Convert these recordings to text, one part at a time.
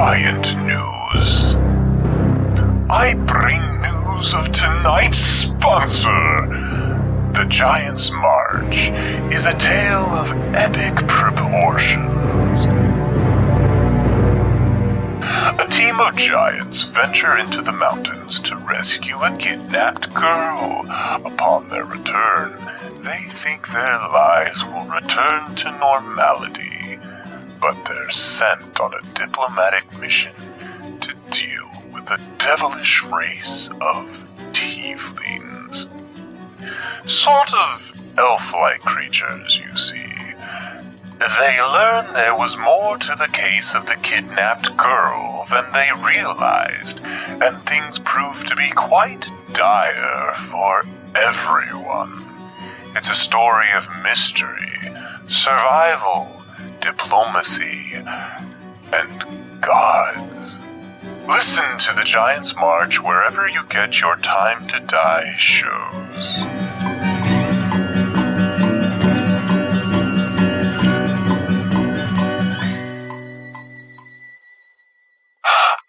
giant news. I bring news of tonight's sponsor. The Giant's March is a tale of epic proportions. A team of giants venture into the mountains to rescue a kidnapped girl. Upon their return, they think their lives will return to normality, but they're sent on a diplomatic mission to deal with a devilish race of tieflings. Sort of elf-like creatures, you see. They learn there was more to the case of the kidnapped girl than they realized, and things prove to be quite dire for everyone. It's a story of mystery, survival, diplomacy, and gods. Listen to The Giant's March wherever you get your Time to Die shows.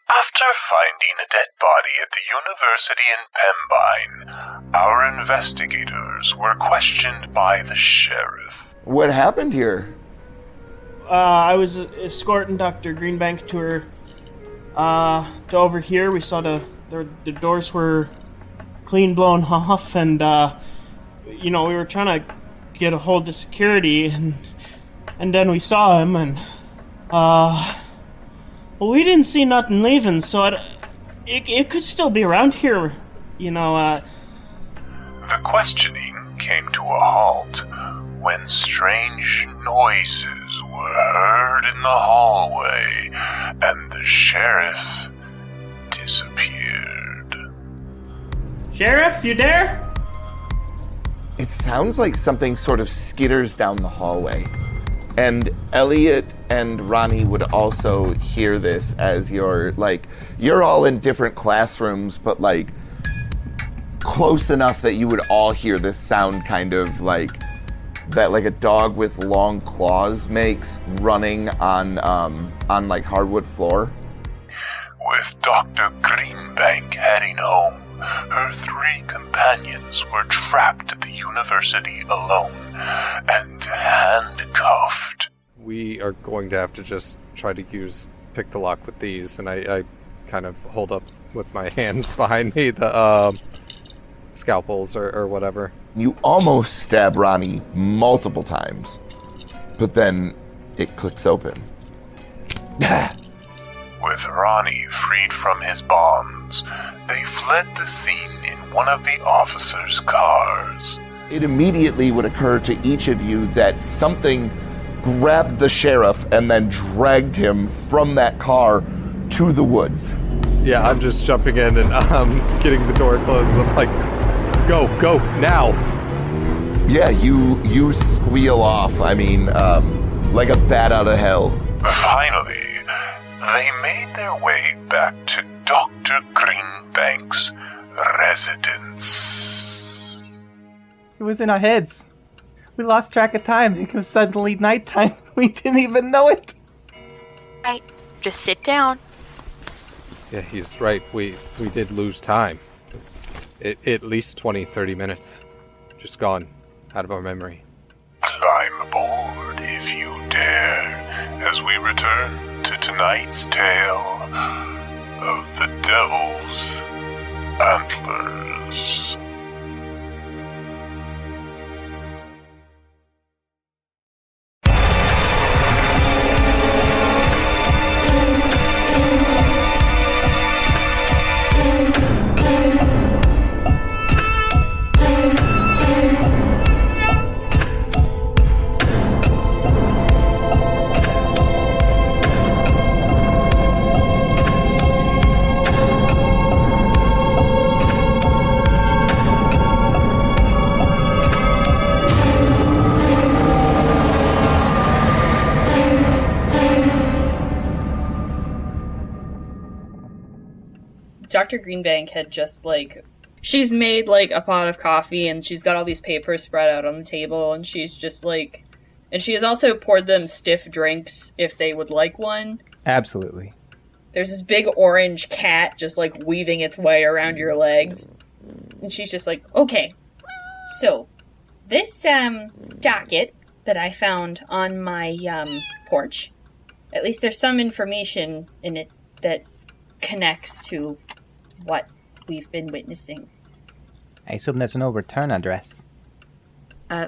After finding a dead body at the university in Pembine, our investigators were questioned by the sheriff. What happened here? I was escorting Dr. Greenbank to her, to over here. We saw the doors were clean blown off, and, we were trying to get a hold of security, and then we saw him, and, well, we didn't see nothing leaving, so it could still be around here, The questioning came to a halt when strange noises were heard in the hallway, and the sheriff disappeared. Sheriff, you there? It sounds like something sort of skitters down the hallway. And Elliot and Ronnie would also hear this as you're all in different classrooms, but close enough that you would all hear this sound kind of like a dog with long claws makes running on hardwood floor. With Dr. Greenbank heading home, her 3 companions were trapped at the university alone and handcuffed. We are going to have to just try to pick the lock with these, and I kind of hold up with my hands behind me the scalpels or whatever. You almost stab Ronnie multiple times, but then it clicks open. With Ronnie freed from his bonds, they fled the scene in one of the officers' cars. It immediately would occur to each of you that something grabbed the sheriff and then dragged him from that car to the woods. Yeah, I'm just jumping in and getting the door closed. I'm like, go, now. Yeah, you squeal off. I mean, like a bat out of hell. Finally, they made their way back to Dr. Greenbank's residence. It was in our heads. We lost track of time. It was suddenly nighttime. We didn't even know it. Right. Just sit down. Yeah, he's right. We did lose time. At least 20, 30 minutes. Just gone. Out of our memory. Climb aboard if you dare, as we return to tonight's tale of the Devil's Antlers. Dr. Greenbank had just, she's made, a pot of coffee, and she's got all these papers spread out on the table, and she's just, and she has also poured them stiff drinks if they would like one. Absolutely. There's this big orange cat just, like, weaving its way around your legs. And she's just like, okay, so, this, docket that I found on my, porch, at least there's some information in it that connects to what we've been witnessing. I assume there's no return address.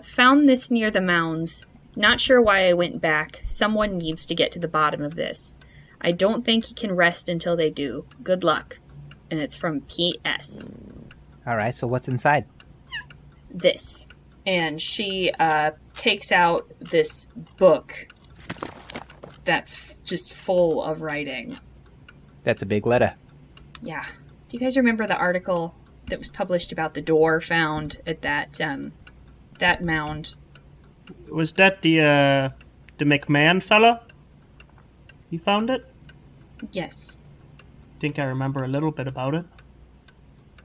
Found this near the mounds. Not sure why I went back. Someone needs to get to the bottom of this. I don't think he can rest until they do. Good luck. And it's from P.S. Alright, so what's inside? This. And she takes out this book that's just full of writing. That's a big letter. Yeah. Do you guys remember the article that was published about the door found at that mound? Was that the McMahon fella? You found it? Yes. Think I remember a little bit about it.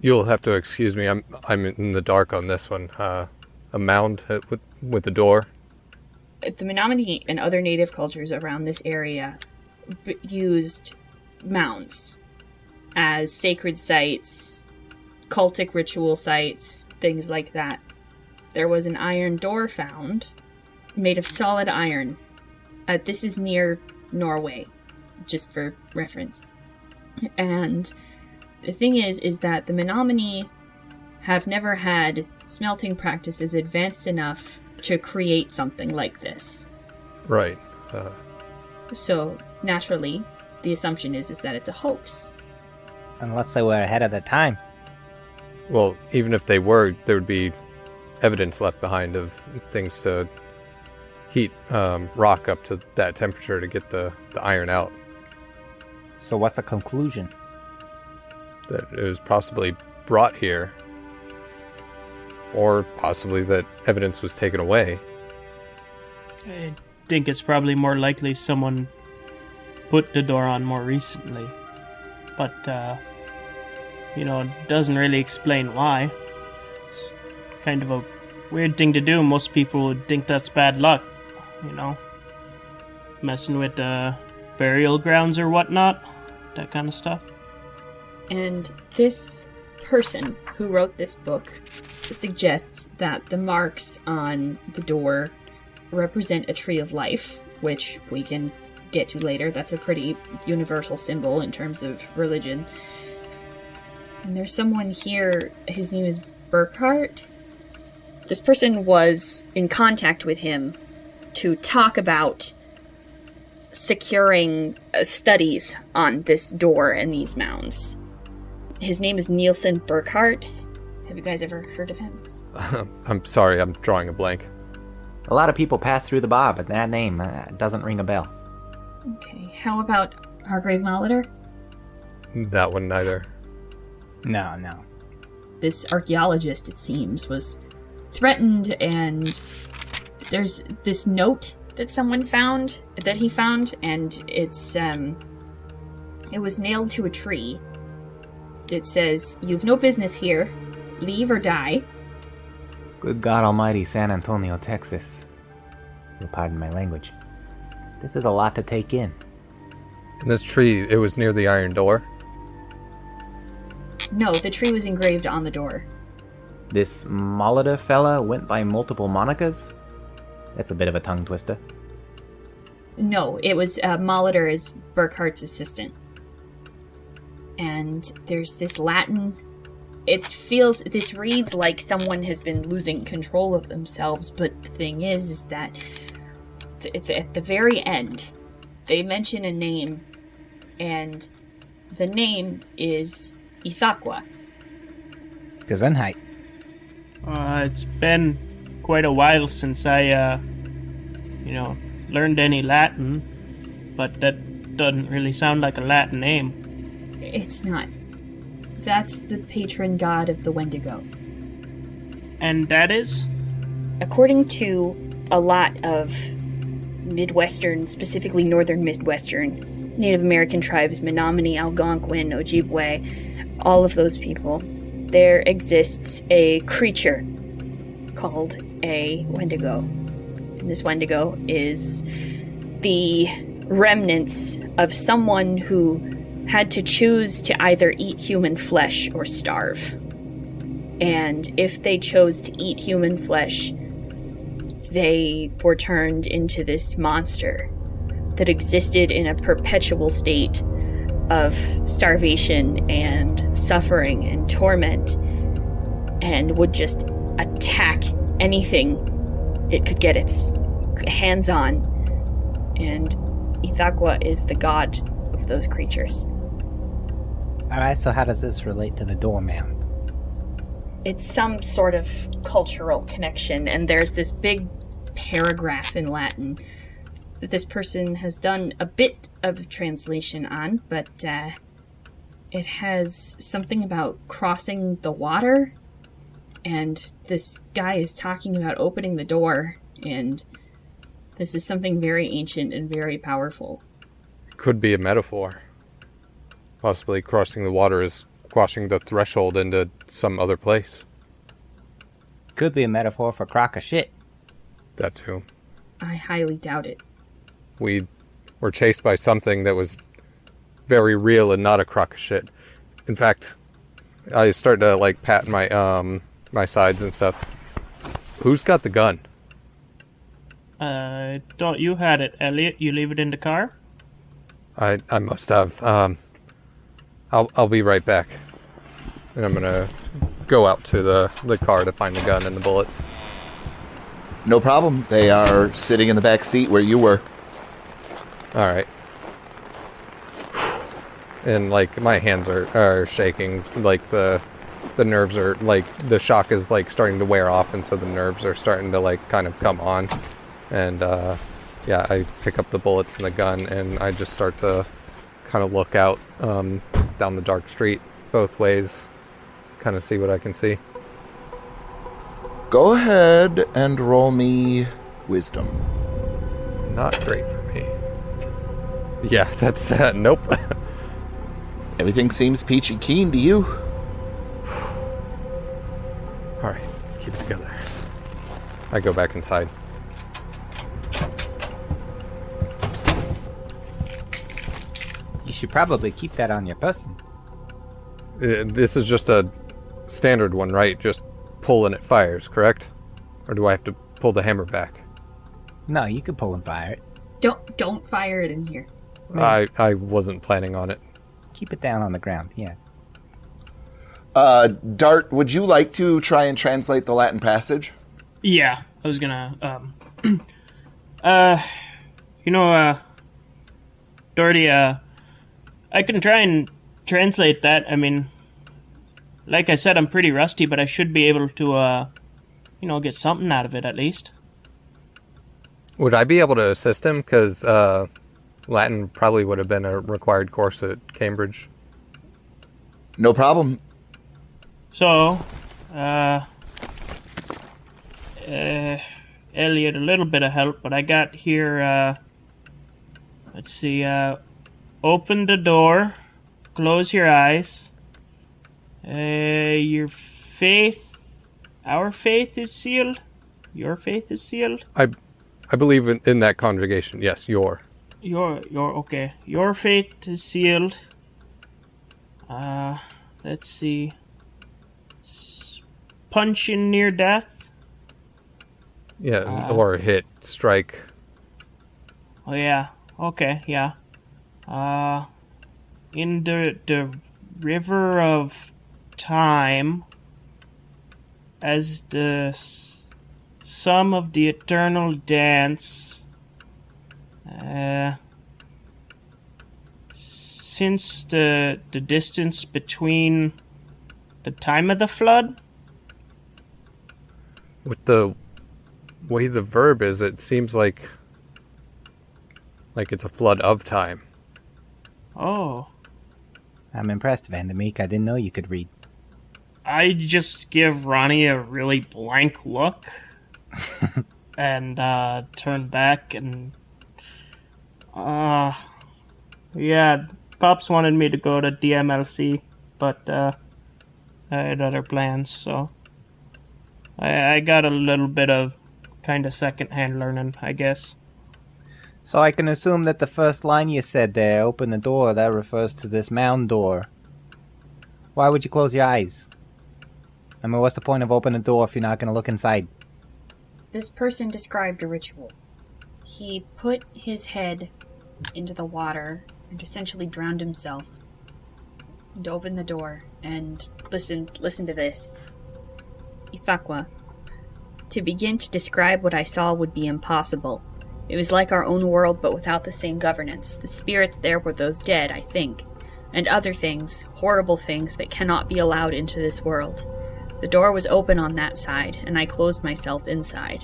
You'll have to excuse me. I'm in the dark on this one. A mound with the door. The Menominee and other native cultures around this area used mounds as sacred sites, cultic ritual sites, things like that. There was an iron door found, made of solid iron. This is near Norway, just for reference. And the thing is that the Menominee have never had smelting practices advanced enough to create something like this. Right. So, naturally, the assumption is that it's a hoax. Unless they were ahead of their time. Well, even if they were, there would be evidence left behind of things to heat rock up to that temperature to get the iron out. So what's the conclusion? That it was possibly brought here, or possibly that evidence was taken away. I think it's probably more likely someone put the door on more recently. But, it doesn't really explain why. It's kind of a weird thing to do. Most people would think that's bad luck, messing with burial grounds or whatnot, that kind of stuff. And this person who wrote this book suggests that the marks on the door represent a tree of life, which we can get to later. That's a pretty universal symbol in terms of religion. And there's someone here, his name is Burkhart. This person was in contact with him to talk about securing studies on this door and these mounds. His name is Nielsen Burkhart. Have you guys ever heard of him? I'm sorry, I'm drawing a blank. A lot of people pass through the bar, but that name doesn't ring a bell. Okay, how about Hargrave Molitor? That one neither. No. This archaeologist, it seems, was threatened, and there's this note that he found, and it was nailed to a tree. It says, "You've no business here. Leave or die." Good God Almighty, San Antonio, Texas. You'll pardon my language. This is a lot to take in. And this tree, it was near the iron door? No, the tree was engraved on the door. This Molitor fella went by multiple monikers? That's a bit of a tongue twister. No, it was Molitor is Burkhart's assistant. And there's this Latin. This reads like someone has been losing control of themselves, but the thing is that at the very end, they mention a name, and the name is Ithaqua. Gesundheit. It's been quite a while since I, learned any Latin, but that doesn't really sound like a Latin name. It's not. That's the patron god of the Wendigo. And that is? According to a lot of Midwestern, specifically northern Midwestern, Native American tribes, Menominee, Algonquin, Ojibwe, all of those people, there exists a creature called a Wendigo. And this Wendigo is the remnants of someone who had to choose to either eat human flesh or starve. And if they chose to eat human flesh, they were turned into this monster that existed in a perpetual state of starvation and suffering and torment, and would just attack anything it could get its hands on. And Ithaqua is the god of those creatures. Alright, so how does this relate to the doorman? It's some sort of cultural connection, and there's this big paragraph in Latin that this person has done a bit of translation on, but it has something about crossing the water, and this guy is talking about opening the door, and this is something very ancient and very powerful. Could be a metaphor. Possibly crossing the water is crossing the threshold into some other place. Could be a metaphor for crock of shit. That too. I highly doubt it. We were chased by something that was very real and not a crock of shit. In fact, I start to like pat my my sides and stuff. Who's got the gun? Thought you had it, Elliot. You leave it in the car? I must have. I'll be right back. And I'm gonna go out to the car to find the gun and the bullets. No problem. They are sitting in the back seat where you were. Alright. And like my hands are shaking, like the nerves are like the shock is like starting to wear off, and so the nerves are starting to like kind of come on. And yeah, I pick up the bullets and the gun, and I just start to kind of look out down the dark street both ways, kind of see what I can see. Go ahead and roll me wisdom. Not great for me. Yeah, that's nope. Everything seems peachy keen to you. Alright, keep it together. I go back inside. You should probably keep that on your person. This is just a standard one, right? Just pull and it fires, correct? Or do I have to pull the hammer back? No, you can pull and fire it. Don't fire it in here. I wasn't planning on it. Keep it down on the ground, yeah. Dart, would you like to try and translate the Latin passage? Yeah, I was gonna, Doherty, I can try and translate that. I mean, like I said, I'm pretty rusty, but I should be able to, get something out of it at least. Would I be able to assist him? Because Latin probably would have been a required course at Cambridge. No problem. So, Elliot, a little bit of help, but I got here, let's see, open the door, close your eyes, our faith is sealed, your faith is sealed. I believe in that conjugation, yes, your. Your okay, your fate is sealed. Let's see. Punch in near death. Yeah, or hit, strike. Oh yeah. Okay. Yeah. In the river of time, as the sum of the eternal dance. Since the distance between the time of the flood. With the way the verb is, it seems like it's a flood of time. Oh. I'm impressed, Van der Meek. I didn't know you could read. I just give Ronnie a really blank look and turn back and yeah, Pops wanted me to go to DMLC, but I had other plans, so I got a little bit of kind of second-hand learning, I guess. So I can assume that the first line you said there, open the door, that refers to this mound door. Why would you close your eyes? I mean, what's the point of opening the door if you're not going to look inside? This person described a ritual. He put his head into the water and essentially drowned himself. And opened the door and listen to this. Ithaqua. To begin to describe what I saw would be impossible. It was like our own world, but without the same governance. The spirits there were those dead, I think. And other things, horrible things that cannot be allowed into this world. The door was open on that side, and I closed myself inside.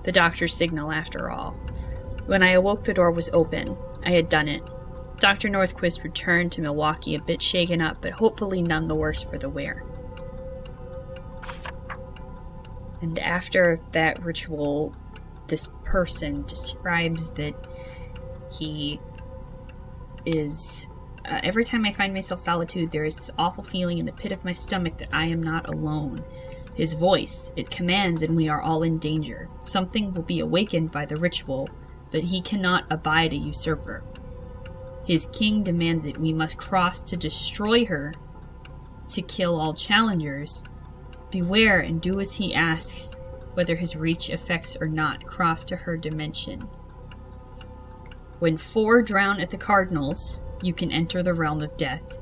The doctor's signal, after all. When I awoke, the door was open. I had done it. Dr. Northquist returned to Milwaukee a bit shaken up, but hopefully none the worse for the wear. And after that ritual, this person describes that he is... every time I find myself solitude, there is this awful feeling in the pit of my stomach that I am not alone. His voice, it commands and we are all in danger. Something will be awakened by the ritual, but he cannot abide a usurper. His king demands it. We must cross to destroy her, to kill all challengers. Beware and do as he asks, whether his reach affects or not. Cross to her dimension. When 4 drown at the cardinals, you can enter the realm of death.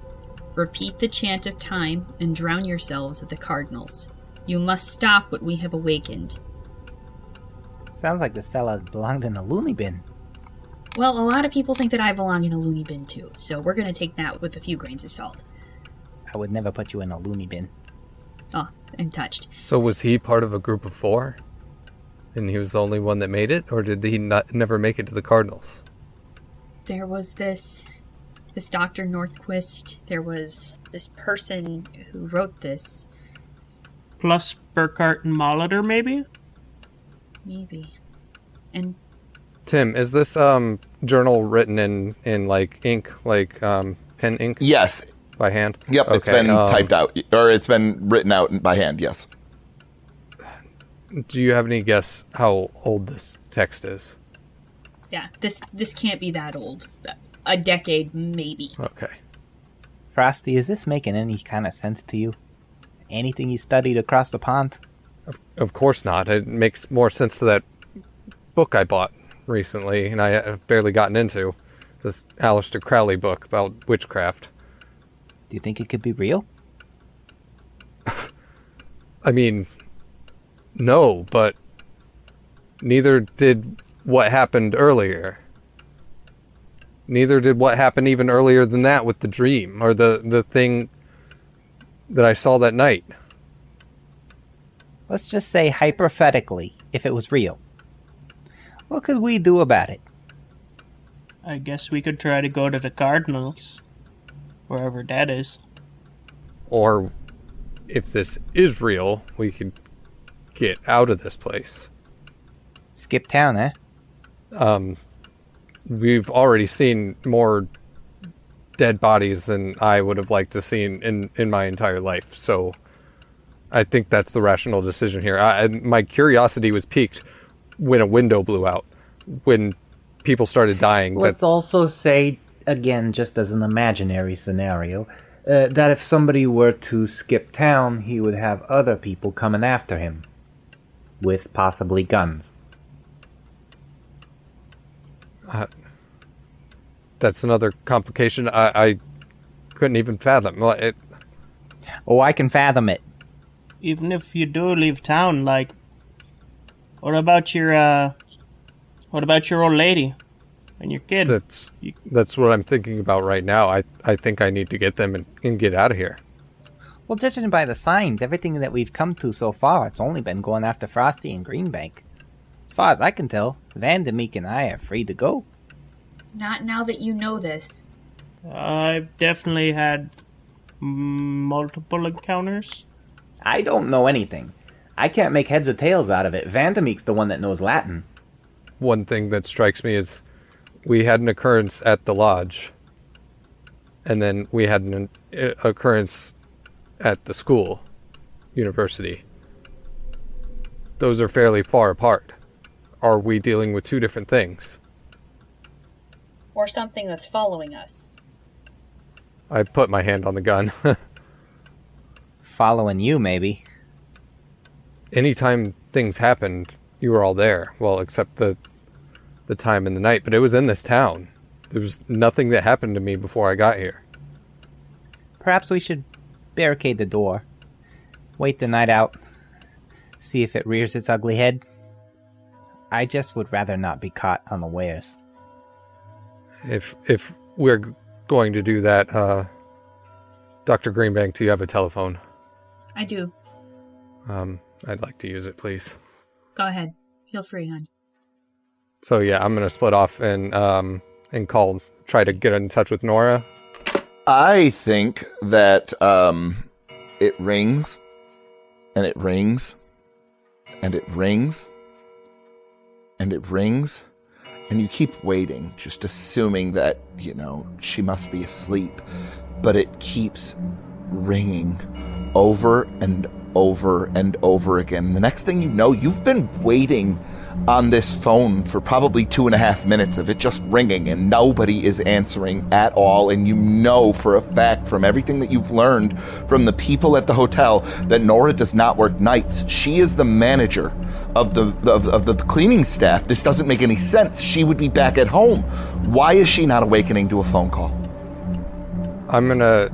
Repeat the chant of time and drown yourselves at the cardinals. You must stop what we have awakened. Sounds like this fella belonged in a loony bin. Well, a lot of people think that I belong in a loony bin too, so we're going to take that with a few grains of salt. I would never put you in a loony bin. Oh, I'm touched. So was he part of a group of 4? And he was the only one that made it? Or did he never make it to the Cardinals? There was this Dr. Northquist. There was this person who wrote this. Plus Burkhart and Molitor, maybe? Maybe. And Tim, is this journal written in like ink, like pen ink? Yes. By hand? Yep, Okay, it's been typed out, or it's been written out by hand, yes. Do you have any guess how old this text is? yeah, this can't be that old. A decade, maybe. Okay. Frosty, is this making any kind of sense to you? Anything you studied across the pond? Of course not. It makes more sense to that book I bought recently, and I have barely gotten into. This Aleister Crowley book about witchcraft. Do you think it could be real? I mean, no, but neither did what happened earlier. Neither did what happened even earlier than that with the dream, or the thing that I saw that night. Let's just say hypothetically, if it was real. What could we do about it? I guess we could try to go to the Cardinals. Wherever that is. Or, if this is real, we could get out of this place. Skip town, eh? We've already seen more dead bodies than I would have liked to see in my entire life, so I think that's the rational decision here. My curiosity was piqued when a window blew out, when people started dying. Let's also say, again, just as an imaginary scenario, that if somebody were to skip town, he would have other people coming after him. With possibly guns. That's another complication I couldn't even fathom. Oh, I can fathom it. Even if you do leave town, like, what about your old lady and your kid? That's what I'm thinking about right now. I think I need to get them and get out of here. Well, judging by the signs, everything that we've come to so far, it's only been going after Frosty and Greenbank. As far as I can tell, Vandermeek and I are free to go. Not now that you know this. I've definitely had multiple encounters. I don't know anything. I can't make heads or tails out of it. Vandermeek's the one that knows Latin. One thing that strikes me is we had an occurrence at the lodge, and then we had an occurrence at the school, university. Those are fairly far apart. Are we dealing with two different things? Or something that's following us. I put my hand on the gun. Following you, maybe. Anytime things happened, you were all there. Well, except the time in the night, but it was in this town. There was nothing that happened to me before I got here. Perhaps we should barricade the door. Wait the night out. See if it rears its ugly head. I just would rather not be caught unawares. If we're going to do that, Dr. Greenbank, do you have a telephone? I do. I'd like to use it, please. Go ahead. Feel free, hon. So yeah, I'm gonna split off and try to get in touch with Nora. I think that it rings, and it rings, and it rings, and it rings, and you keep waiting, just assuming that, she must be asleep, but it keeps ringing over and over and over again. The next thing you know, you've been waiting on this phone for probably 2.5 minutes of it just ringing, and nobody is answering at all. And you know for a fact from everything that you've learned from the people at the hotel that Nora does not work nights. She is the manager of the cleaning staff. This doesn't make any sense. She would be back at home. Why is she not awakening to a phone call? I'm gonna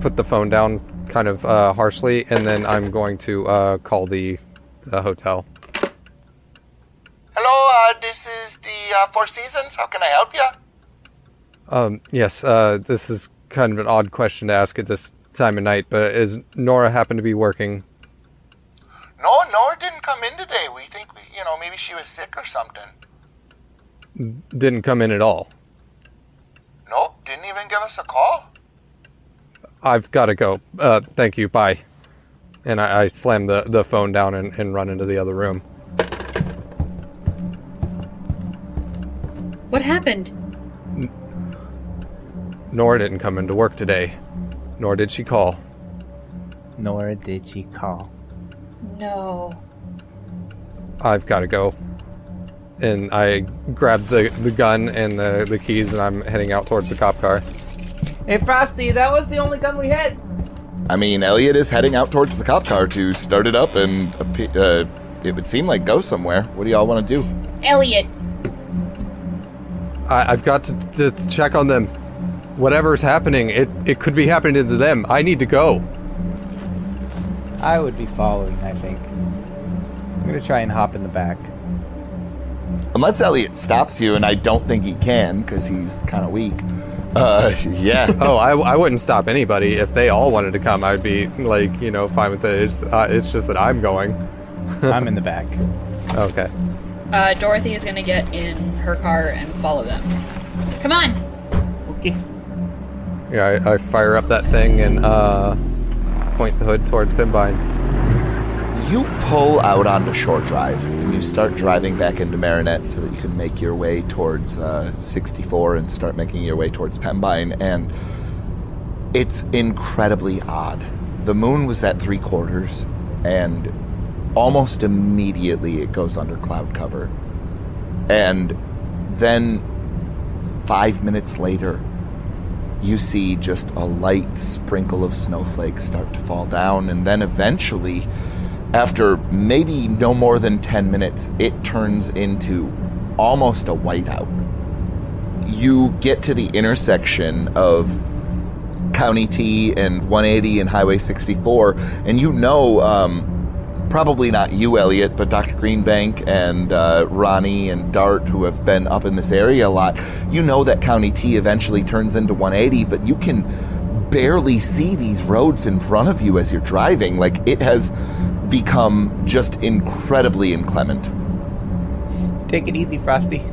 put the phone down kind of harshly, and then I'm going to call the hotel. Hello, this is the Four Seasons. How can I help you? Yes, this is kind of an odd question to ask at this time of night, but is Nora happen to be working? No, Nora didn't come in today. We think, maybe she was sick or something. Didn't come in at all? Nope, didn't even give us a call. I've got to go. Thank you, bye. And I slam the phone down and run into the other room. What happened? Nora didn't come into work today, nor did she call. Nor did she call. No. I've got to go. And I grab the gun and the keys, and I'm heading out towards the cop car. Hey, Frosty, that was the only gun we had. I mean, Elliot is heading out towards the cop car to start it up, and it would seem like go somewhere. What do y'all want to do? Elliot! I've got to check on them. Whatever's happening, it could be happening to them. I need to go. I would be following, I think. I'm going to try and hop in the back. Unless Elliot stops you, and I don't think he can, because he's kind of weak. Yeah. Oh, I wouldn't stop anybody. If they all wanted to come, I'd be, fine with it. It's just that I'm going. I'm in the back. Okay. Dorothy is gonna get in her car and follow them. Come on! Okay. Yeah, I fire up that thing and point the hood towards Pimbine. You pull out onto Shore Drive, and you start driving back into Marinette so that you can make your way towards 64 and start making your way towards Pembine, and it's incredibly odd. The moon was at 3/4, and almost immediately it goes under cloud cover. And then 5 minutes later, you see just a light sprinkle of snowflakes start to fall down, and then eventually, after maybe no more than 10 minutes, it turns into almost a whiteout. You get to the intersection of County T and 180 and Highway 64, and probably not you, Elliot, but Dr. Greenbank and Ronnie and Dart, who have been up in this area a lot, you know that County T eventually turns into 180, but you can barely see these roads in front of you as you're driving. Like, it has become just incredibly inclement. Take it easy, Frosty.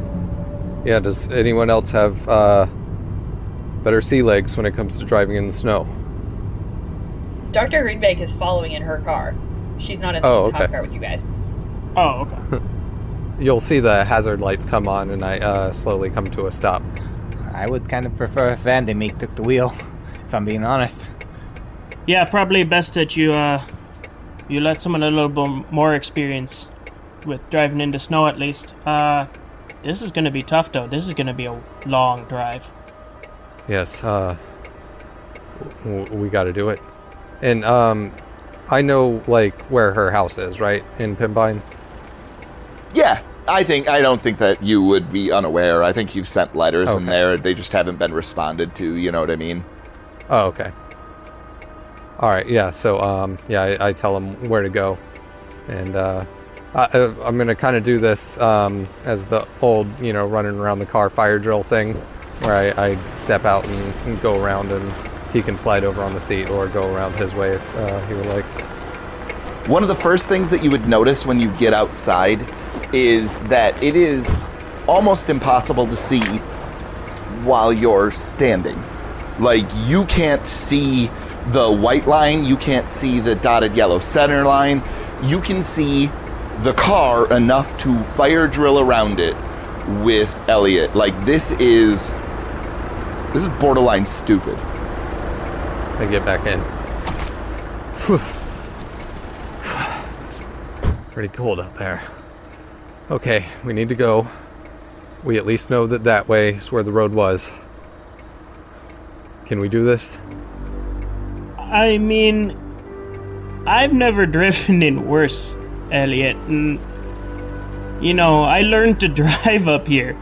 Yeah, does anyone else have better sea legs when it comes to driving in the snow? Dr. Greenbank is following in her car. She's not in the cop car with you guys. Oh, okay. You'll see the hazard lights come on, and I slowly come to a stop. I would kind of prefer if Vandermeek took the wheel, if I'm being honest. Yeah, probably best that you let someone a little bit more experience with driving into snow, at least. This is gonna be tough, though. This is gonna be a long drive. Yes, we gotta do it. And, I know, like, where her house is, right? In Pembine? Yeah, I don't think that you would be unaware. I think you've sent letters in there. They just haven't been responded to, you know what I mean? Oh, okay. Alright, yeah, so, I tell him where to go. And, I'm gonna kind of do this, as the old, running around the car fire drill thing, where I step out and go around, and he can slide over on the seat or go around his way if he would like. One of the first things that you would notice when you get outside is that it is almost impossible to see while you're standing. Like, you can't see the white line, you can't see the dotted yellow center line. You can see the car enough to fire drill around it with Elliot. Like, this is borderline stupid. I get back in. Whew. It's pretty cold out there. Okay, we need to go. We at least know that way is where the road was. Can we do this? I mean, I've never driven in worse, Elliot, and I learned to drive up here.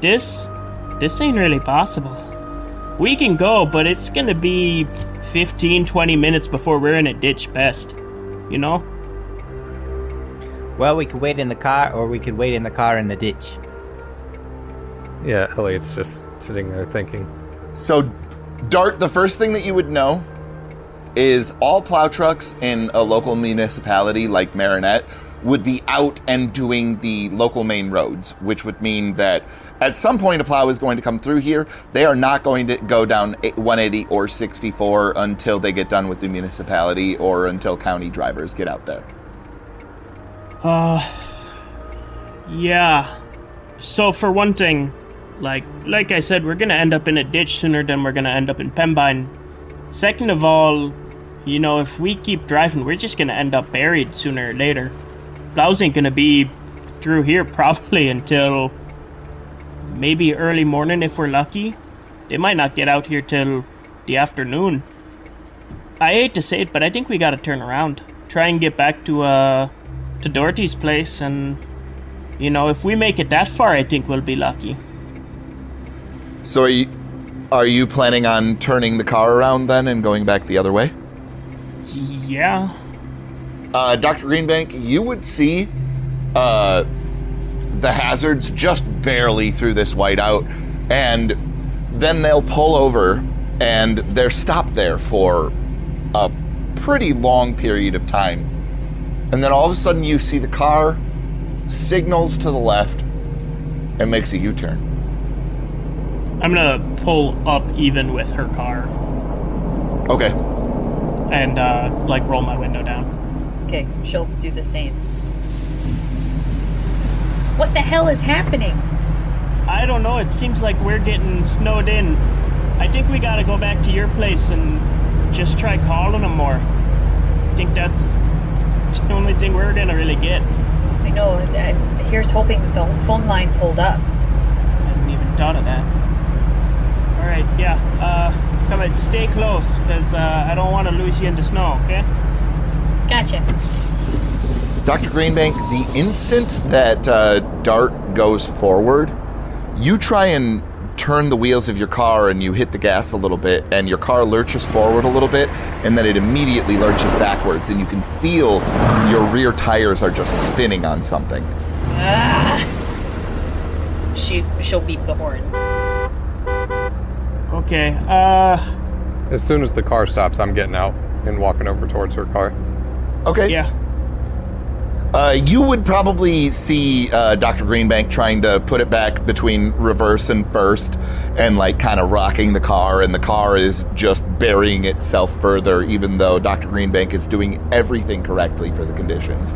This ain't really possible. We can go, but it's gonna be 15-20 minutes before we're in a ditch best, Well, we could wait in the car, or we could wait in the car in the ditch. Yeah, Elliot's just sitting there thinking. So, Dart, the first thing that you would know is all plow trucks in a local municipality like Marinette would be out and doing the local main roads, which would mean that at some point a plow is going to come through here. They are not going to go down 180 or 64 until they get done with the municipality or until county drivers get out there. Yeah. So for one thing, like I said, we're gonna end up in a ditch sooner than we're gonna end up in Pembine. Second of all, if we keep driving, we're just gonna end up buried sooner or later. Plows ain't gonna be through here probably until maybe early morning if we're lucky. They might not get out here till the afternoon. I hate to say it, but I think we gotta turn around. Try and get back to Dorothy's place, and, if we make it that far, I think we'll be lucky. So are you planning on turning the car around then and going back the other way? Yeah. Dr. Greenbank, you would see the hazards just barely through this whiteout, and then they'll pull over, and they're stopped there for a pretty long period of time. And then all of a sudden you see the car signals to the left and makes a U-turn. I'm gonna pull up even with her car. Okay. And, roll my window down. Okay, she'll do the same. What the hell is happening? I don't know, it seems like we're getting snowed in. I think we gotta go back to your place and just try calling them more. I think that's the only thing we're gonna really get. I know, here's hoping the phone lines hold up. I hadn't even thought of that. Alright, yeah, come on, stay close, because I don't want to lose you in the snow, okay? Gotcha. Dr. Greenbank, the instant that Dart goes forward, you try and turn the wheels of your car and you hit the gas a little bit, and your car lurches forward a little bit, and then it immediately lurches backwards, and you can feel your rear tires are just spinning on something. She'll beep the horn. Okay, As soon as the car stops, I'm getting out and walking over towards her car. Okay. yeah. You would probably see Dr. Greenbank trying to put it back between reverse and first and kind of rocking the car, and the car is just burying itself further, even though Dr. Greenbank is doing everything correctly for the conditions.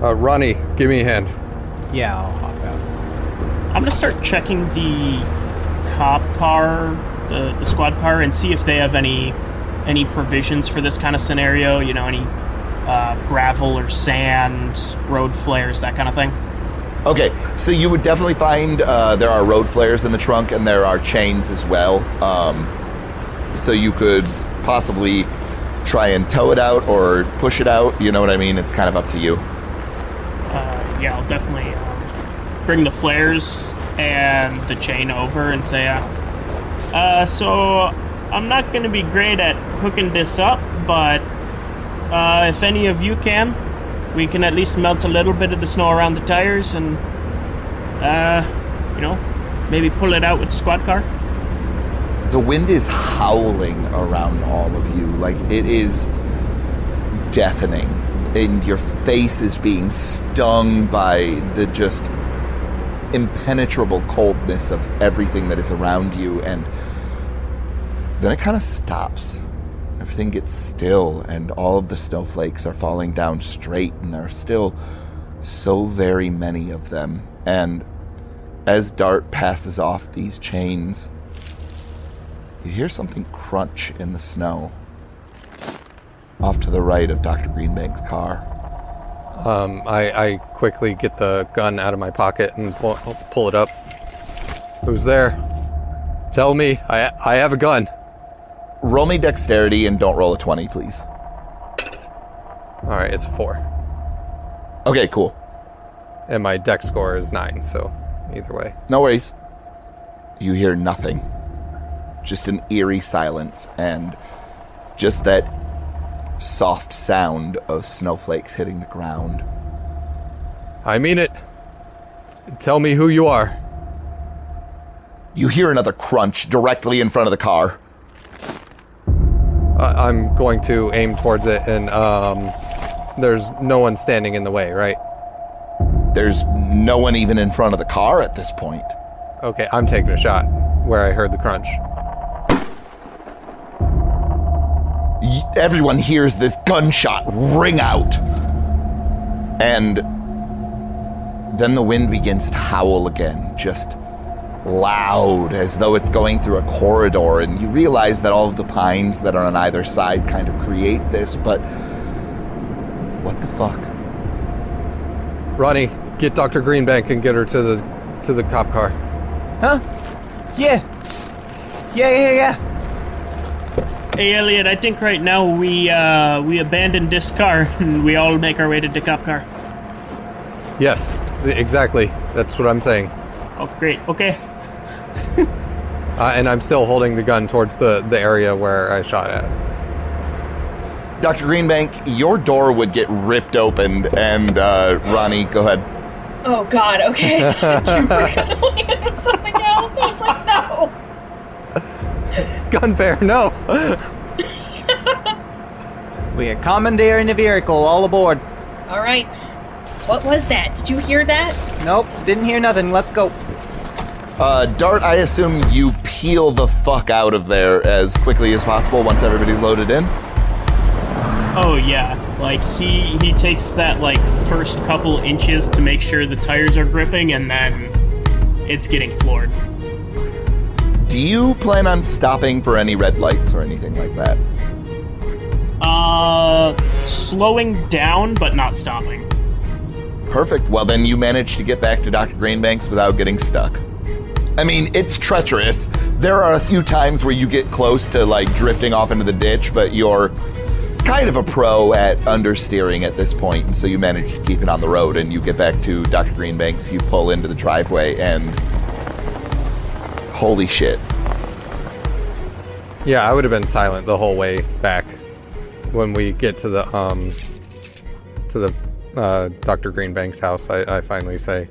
Ronnie, give me a hand. Yeah, I'll hop out. I'm gonna start checking the cop car, the squad car, and see if they have any provisions for this kind of scenario, any gravel or sand, road flares, that kind of thing. Okay, so you would definitely find there are road flares in the trunk, and there are chains as well. So you could possibly try and tow it out or push it out. You know what I mean? It's kind of up to you. Yeah, I'll definitely bring the flares and the chain over and say, so I'm not going to be great at hooking this up, but if any of you can, we can at least melt a little bit of the snow around the tires and, maybe pull it out with the squad car. The wind is howling around all of you. Like, it is deafening. And your face is being stung by the just impenetrable coldness of everything that is around you. And then it kind of stops. Everything gets still, and all of the snowflakes are falling down straight, and there are still so very many of them. And as Dart passes off these chains, you hear something crunch in the snow off to the right of Dr. Greenbank's car. I quickly get the gun out of my pocket and pull it up. Who's there? Tell me. I have a gun. Roll me dexterity and don't roll a 20, please. Alright, it's 4. Okay, cool. And my dex score is 9, so either way. No worries. You hear nothing. Just an eerie silence and just that soft sound of snowflakes hitting the ground. I mean it. Tell me who you are. You hear another crunch directly in front of the car. I'm going to aim towards it, and there's no one standing in the way, right? There's no one even in front of the car at this point. Okay, I'm taking a shot where I heard the crunch. Everyone hears this gunshot ring out. And then the wind begins to howl again, just loud, as though it's going through a corridor, and you realize that all of the pines that are on either side kind of create this, but what the fuck? Ronnie, get Dr. Greenbank and get her to the cop car. Huh? Yeah. Hey, Elliot, I think right now we abandon this car and we all make our way to the cop car. Yes, exactly. That's what I'm saying. Oh, great. Okay. And I'm still holding the gun towards the area where I shot at. Dr. Greenbank, your door would get ripped open, and Ronnie, go ahead. Oh, God, okay. You were going to leave it with something else. I was like, no. Gun bear, no! We are commandeering the vehicle, all aboard. All right. What was that? Did you hear that? Nope, didn't hear nothing. Let's go. Dart, I assume you peel the fuck out of there as quickly as possible once everybody's loaded in? Oh, yeah. Like, he takes that, like, first couple inches to make sure the tires are gripping, and then it's getting floored. Do you plan on stopping for any red lights or anything like that? Slowing down, but not stopping. Perfect. Well, then you managed to get back to Dr. Greenbank's without getting stuck. I mean, it's treacherous. There are a few times where you get close to, like, drifting off into the ditch, but you're kind of a pro at understeering at this point, and so you manage to keep it on the road, and you get back to Dr. Greenbank's, you pull into the driveway, and holy shit. Yeah, I would have been silent the whole way back. When we get to the Dr. Greenbank's house, I finally say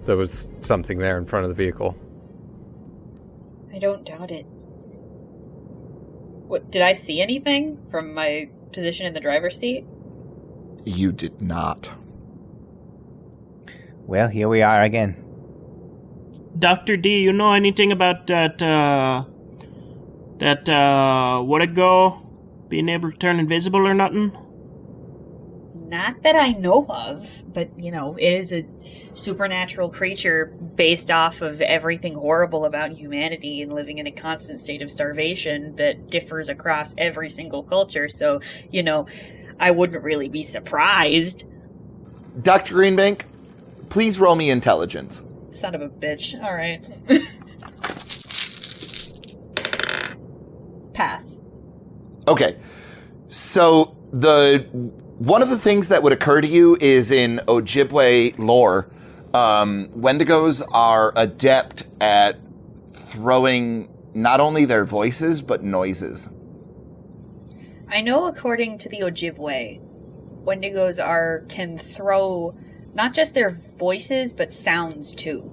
there was something there in front of the vehicle. I don't doubt it. What, did I see anything from my position in the driver's seat? You did not. Well, here we are again. Dr. D, you know anything about that Whatigo being able to turn invisible or nothing? Not that I know of, but, you know, it is a supernatural creature based off of everything horrible about humanity and living in a constant state of starvation that differs across every single culture. So, you know, I wouldn't really be surprised. Dr. Greenbank, please roll me intelligence. Son of a bitch. All right. Pass. Okay. So one of the things that would occur to you is in Ojibwe lore, Wendigos are adept at throwing not only their voices, but noises. I know according to the Ojibwe, Wendigos can throw not just their voices, but sounds too.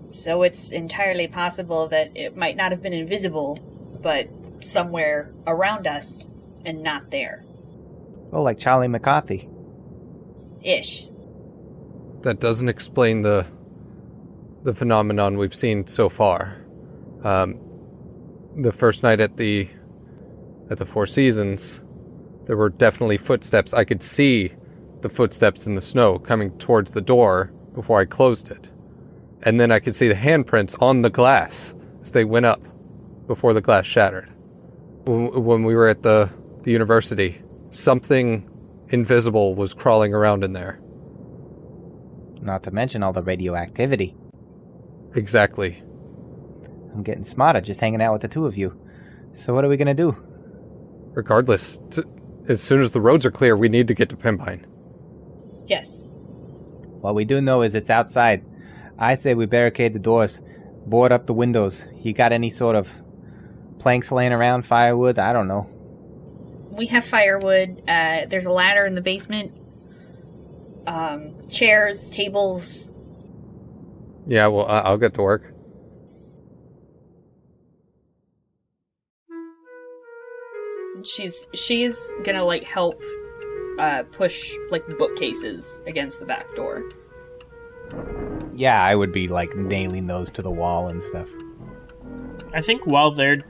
So it's entirely possible that it might not have been invisible, but somewhere around us and not there. Oh, like Charlie McCarthy. Ish. That doesn't explain the phenomenon we've seen so far. The first night at the Four Seasons, there were definitely footsteps. I could see the footsteps in the snow coming towards the door before I closed it. And then I could see the handprints on the glass as they went up before the glass shattered. When we were at the university, something invisible was crawling around in there. Not to mention all the radioactivity. Exactly. I'm getting smarter just hanging out with the two of you. So what are we going to do? Regardless, as soon as the roads are clear, we need to get to Pembine. Yes. What we do know is it's outside. I say we barricade the doors, board up the windows. You got any sort of planks laying around, firewood? I don't know. We have firewood. There's a ladder in the basement. Chairs, tables. Yeah, well, I'll get to work. She's gonna help push bookcases against the back door. Yeah, I would be nailing those to the wall and stuff. I think while they're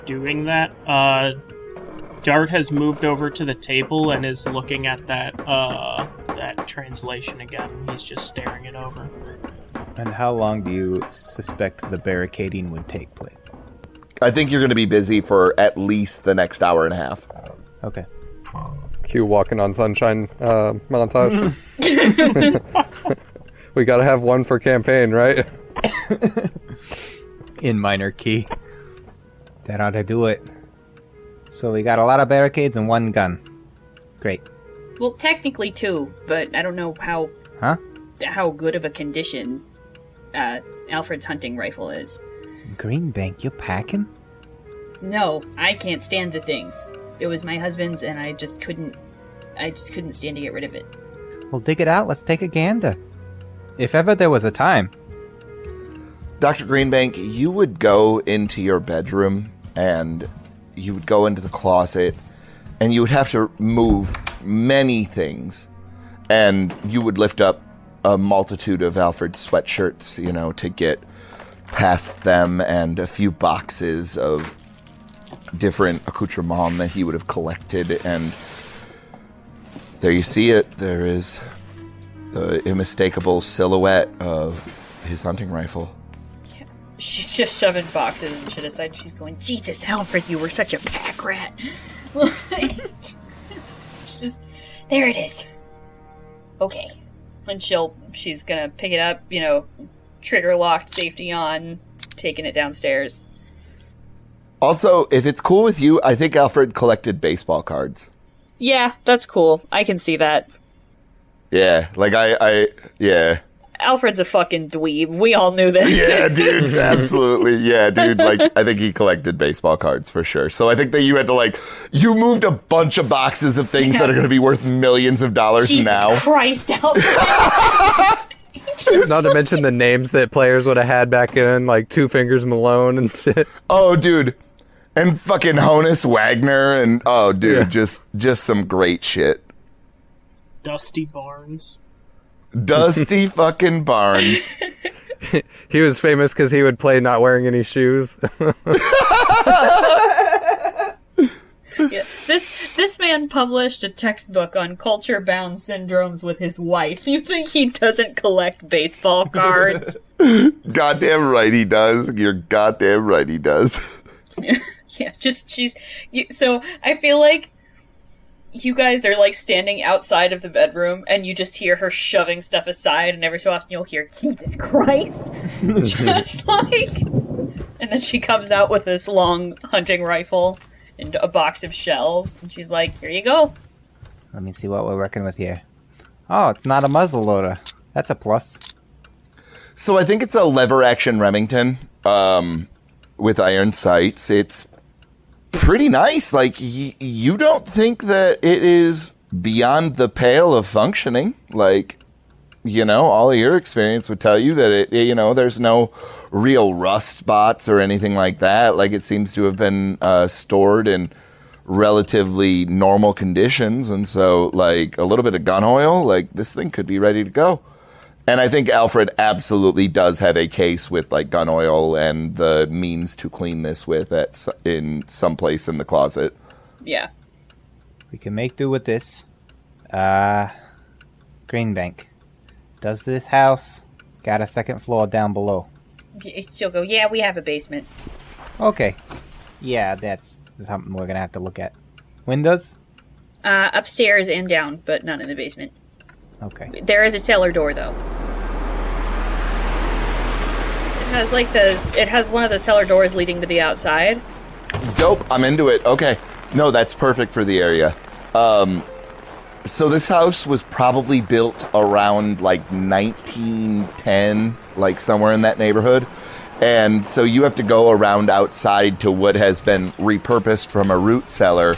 doing that, Dart has moved over to the table and is looking at that translation again. He's just staring it over. And how long do you suspect the barricading would take place? I think you're going to be busy for at least the next hour and a half. Okay. Cue Walking on Sunshine montage. We gotta have one for campaign, right? In minor key. That ought to do it. So we got a lot of barricades and one gun. Great. Well, technically two, but I don't know how good of a condition Alfred's hunting rifle is. Greenbank, you packing? No, I can't stand the things. It was my husband's, and I just couldn't stand to get rid of it. Well, dig it out. Let's take a gander. If ever there was a time. Dr. Greenbank, you would go into your bedroom and you would go into the closet and you would have to move many things. And you would lift up a multitude of Alfred's sweatshirts, to get past them, and a few boxes of different accoutrements that he would have collected. And there you see it. There is the unmistakable silhouette of his hunting rifle. Yeah. She's just shoving boxes and shit aside. She's going, Jesus, Alfred, you were such a pack rat. Just, there it is. Okay. And she's gonna pick it up, trigger locked, safety on, taking it downstairs. Also, if it's cool with you, I think Alfred collected baseball cards. Yeah, that's cool. I can see that. Yeah, yeah. Alfred's a fucking dweeb. We all knew that. Yeah, dude, absolutely. Yeah, dude, I think he collected baseball cards for sure. So I think that you had to, you moved a bunch of boxes of things that are going to be worth millions of dollars now. Jesus Christ, Alfred. Not to mention the names that players would have had back in, like Two Fingers Malone and shit. Oh, dude. And fucking Honus Wagner and, oh, dude, yeah. just some great shit. Dusty Barnes. Dusty fucking Barnes. He was famous because he would play not wearing any shoes. Yeah. This man published a textbook on culture-bound syndromes with his wife. You think he doesn't collect baseball cards? Goddamn right he does. You're goddamn right he does. Yeah, so I feel like You guys are like standing outside of the bedroom, and you just hear her shoving stuff aside, and every so often you'll hear Jesus Christ, just like. And then she comes out with this long hunting rifle and a box of shells, and she's like, "Here you go." Let me see what we're working with here. Oh, it's not a muzzle loader. That's a plus. So I think it's a lever action Remington with iron sights. It's pretty nice. Like, you don't think that it is beyond the pale of functioning. Like, all of your experience would tell you that there's no real rust spots or anything like that. Like, it seems to have been stored in relatively normal conditions. And so, like, a little bit of gun oil, like, this thing could be ready to go. And I think Alfred absolutely does have a case with, like, gun oil and the means to clean this with in some place in the closet. Yeah. We can make do with this. Greenbank. Does this house got a second floor down below? She'll go, "Yeah, we have a basement." Okay. Yeah, that's something we're gonna have to look at. Windows? Upstairs and down, but none in the basement. Okay. There is a cellar door, though. It has one of the cellar doors leading to the outside. Dope. I'm into it. Okay. No, that's perfect for the area. So this house was probably built around like 1910, like somewhere in that neighborhood. And so you have to go around outside to what has been repurposed from a root cellar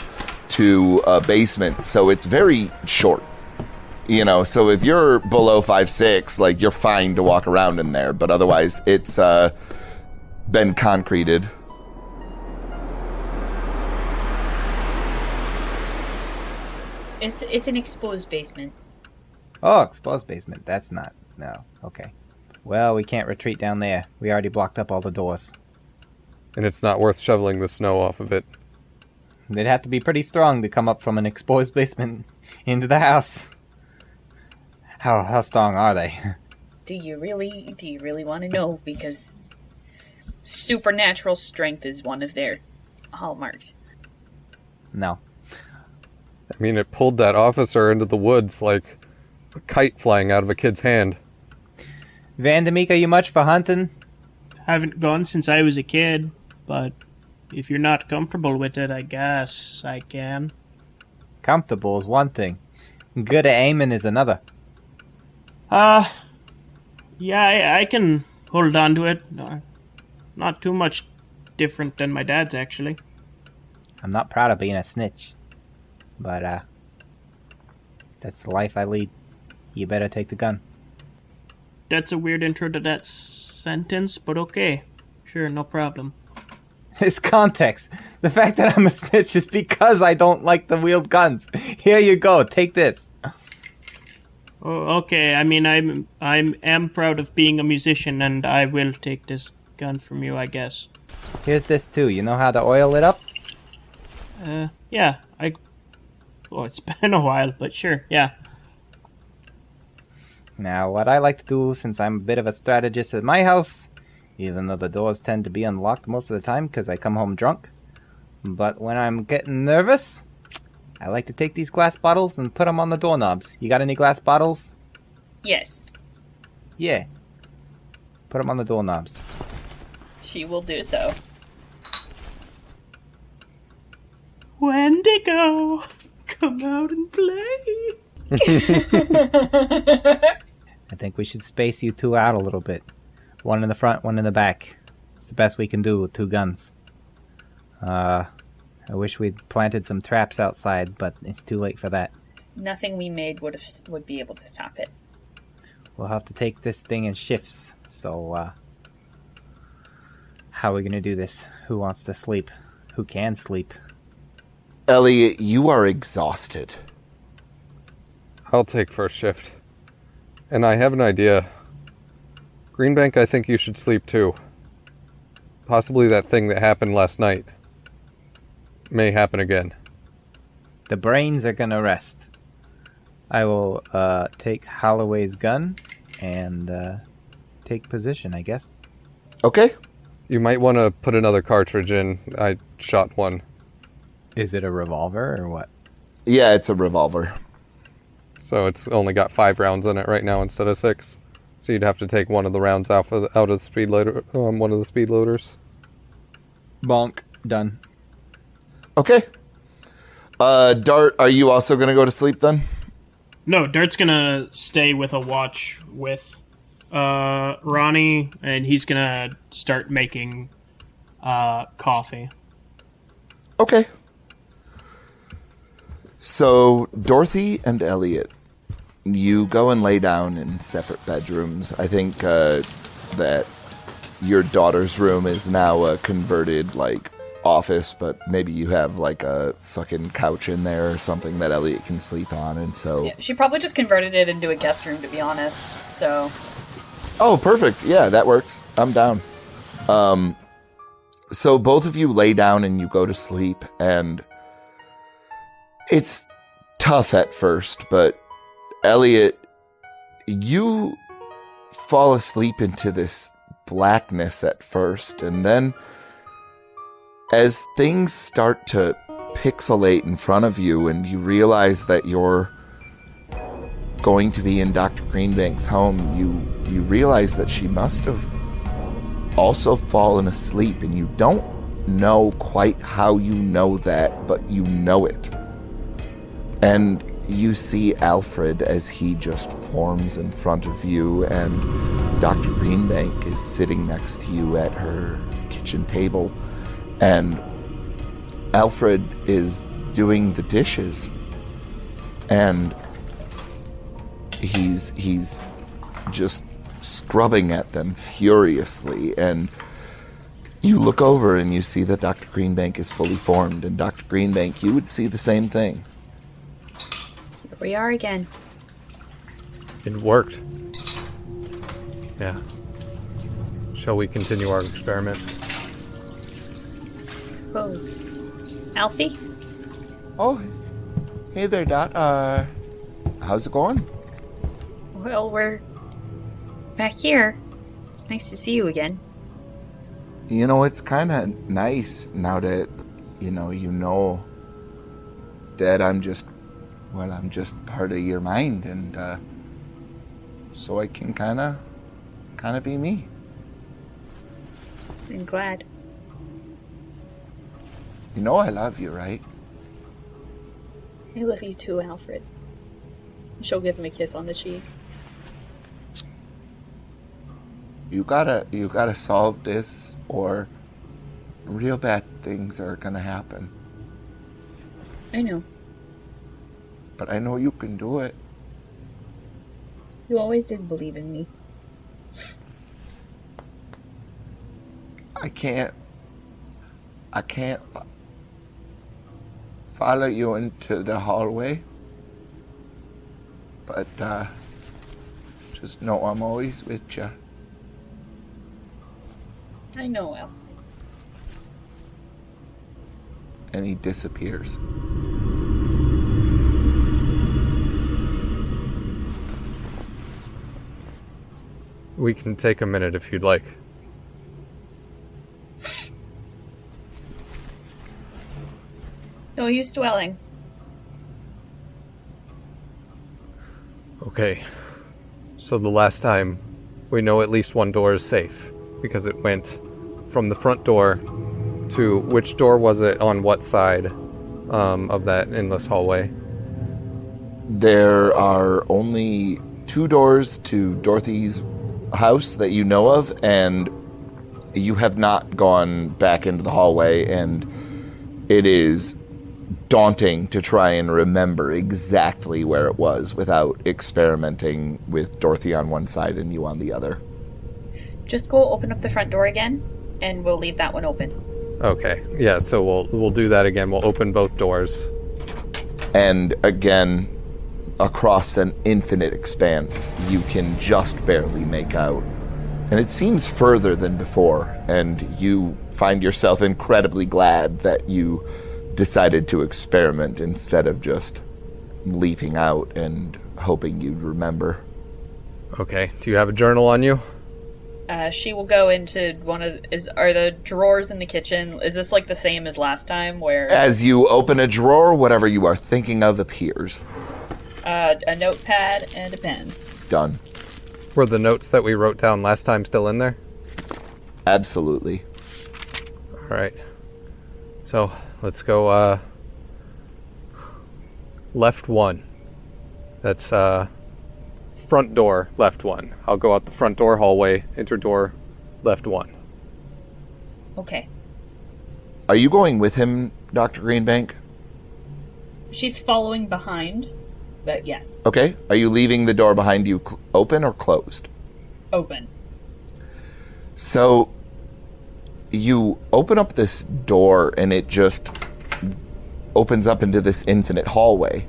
to a basement. So it's very short. So if you're below 5'6", like, you're fine to walk around in there, but otherwise it's been concreted. It's an exposed basement. Oh, exposed basement. That's not... No. Okay. Well, we can't retreat down there. We already blocked up all the doors. And it's not worth shoveling the snow off of it. They'd have to be pretty strong to come up from an exposed basement into the house. How strong are they? Do you really want to know? Because supernatural strength is one of their hallmarks. No. I mean, it pulled that officer into the woods like a kite flying out of a kid's hand. Vandemiek, are you much for hunting? Haven't gone since I was a kid, but if you're not comfortable with it, I guess I can. Comfortable is one thing. Good at aiming is another. Yeah, I can hold on to it. Not too much different than my dad's, actually. I'm not proud of being a snitch. But, that's the life I lead. You better take the gun. That's a weird intro to that sentence, but okay. Sure, no problem. It's context. The fact that I'm a snitch is because I don't like the wheeled guns. Here you go, take this. Oh, okay, I mean, I'm proud of being a musician, and I will take this gun from you, I guess. Here's this too. You know how to oil it up? Yeah, Oh, it's been a while, but sure, yeah. Now, what I like to do, since I'm a bit of a strategist at my house, even though the doors tend to be unlocked most of the time because I come home drunk, but when I'm getting nervous, I like to take these glass bottles and put them on the doorknobs. You got any glass bottles? Yes. Yeah. Put them on the doorknobs. She will do so. Wendigo, come out and play. I think we should space you two out a little bit. One in the front, one in the back. It's the best we can do with two guns. I wish we'd planted some traps outside, but it's too late for that. Nothing we made would be able to stop it. We'll have to take this thing in shifts, so, how are we gonna do this? Who wants to sleep? Who can sleep? Elliot, you are exhausted. I'll take first shift. And I have an idea. Greenbank, I think you should sleep too. Possibly that thing that happened last night may happen again. The brains are gonna rest. I will, take Holloway's gun and, take position, I guess. Okay. You might want to put another cartridge in. I shot one. Is it a revolver or what? Yeah, it's a revolver. So it's only got 5 rounds in it right now instead of 6. So you'd have to take one of the rounds out of the speed loader, one of the speed loaders. Bonk. Done. Okay. Dart, are you also going to go to sleep then? No, Dart's gonna stay with a watch with Ronnie, and he's gonna start making coffee. Okay. So, Dorothy and Elliot, you go and lay down in separate bedrooms. I think that your daughter's room is now a converted, like, office, but maybe you have, like, a fucking couch in there or something that Elliot can sleep on, and so... Yeah, she probably just converted it into a guest room, to be honest, so... Oh, perfect. Yeah, that works. I'm down. So both of you lay down and you go to sleep, and it's tough at first, but Elliot, you fall asleep into this blackness at first, and then as things start to pixelate in front of you and you realize that you're going to be in Dr. Greenbank's home, you realize that she must have also fallen asleep, and you don't know quite how you know that, but you know it. And you see Alfred as he just forms in front of you, and Dr. Greenbank is sitting next to you at her kitchen table, and Alfred is doing the dishes, and he's just scrubbing at them furiously, and you look over and you see that Dr. Greenbank is fully formed, and Dr. Greenbank, you would see the same thing. Here we are again. It worked. Yeah. Shall we continue our experiment? Suppose. Alfie? Oh, hey there, Dot. How's it going? Well, we're back here. It's nice to see you again. You know, it's kind of nice now that, you know that I'm just part of your mind, and so I can kind of be me. I'm glad. You know I love you, right? I love you too, Alfred. She'll give him a kiss on the cheek. You gotta solve this, or real bad things are gonna happen. I know. But I know you can do it. You always did believe in me. I can't follow you into the hallway, but just know I'm always with you. I know, Al. And he disappears. We can take a minute if you'd like. No use dwelling. Okay. So the last time, we know at least one door is safe, because it went from the front door to... Which door was it on what side of that endless hallway? There are only 2 doors to Dorothy's house that you know of, and you have not gone back into the hallway, and it is daunting to try and remember exactly where it was without experimenting with Dorothy on one side and you on the other. Just go open up the front door again, and we'll leave that one open. Okay, yeah, so we'll do that again. We'll open both doors. And again, across an infinite expanse, you can just barely make out. And it seems further than before, and you find yourself incredibly glad that you decided to experiment instead of just leaping out and hoping you'd remember. Okay, do you have a journal on you? She will go into are the drawers in the kitchen, is this like the same as last time where... As you open a drawer, whatever you are thinking of appears. A notepad and a pen. Done. Were the notes that we wrote down last time still in there? Absolutely. Alright. So, let's go, left 1. That's, front door, left 1. I'll go out the front door hallway, enter door, left 1. Okay. Are you going with him, Dr. Greenbank? She's following behind, but yes. Okay. Are you leaving the door behind you open or closed? Open. So, you open up this door and it just opens up into this infinite hallway.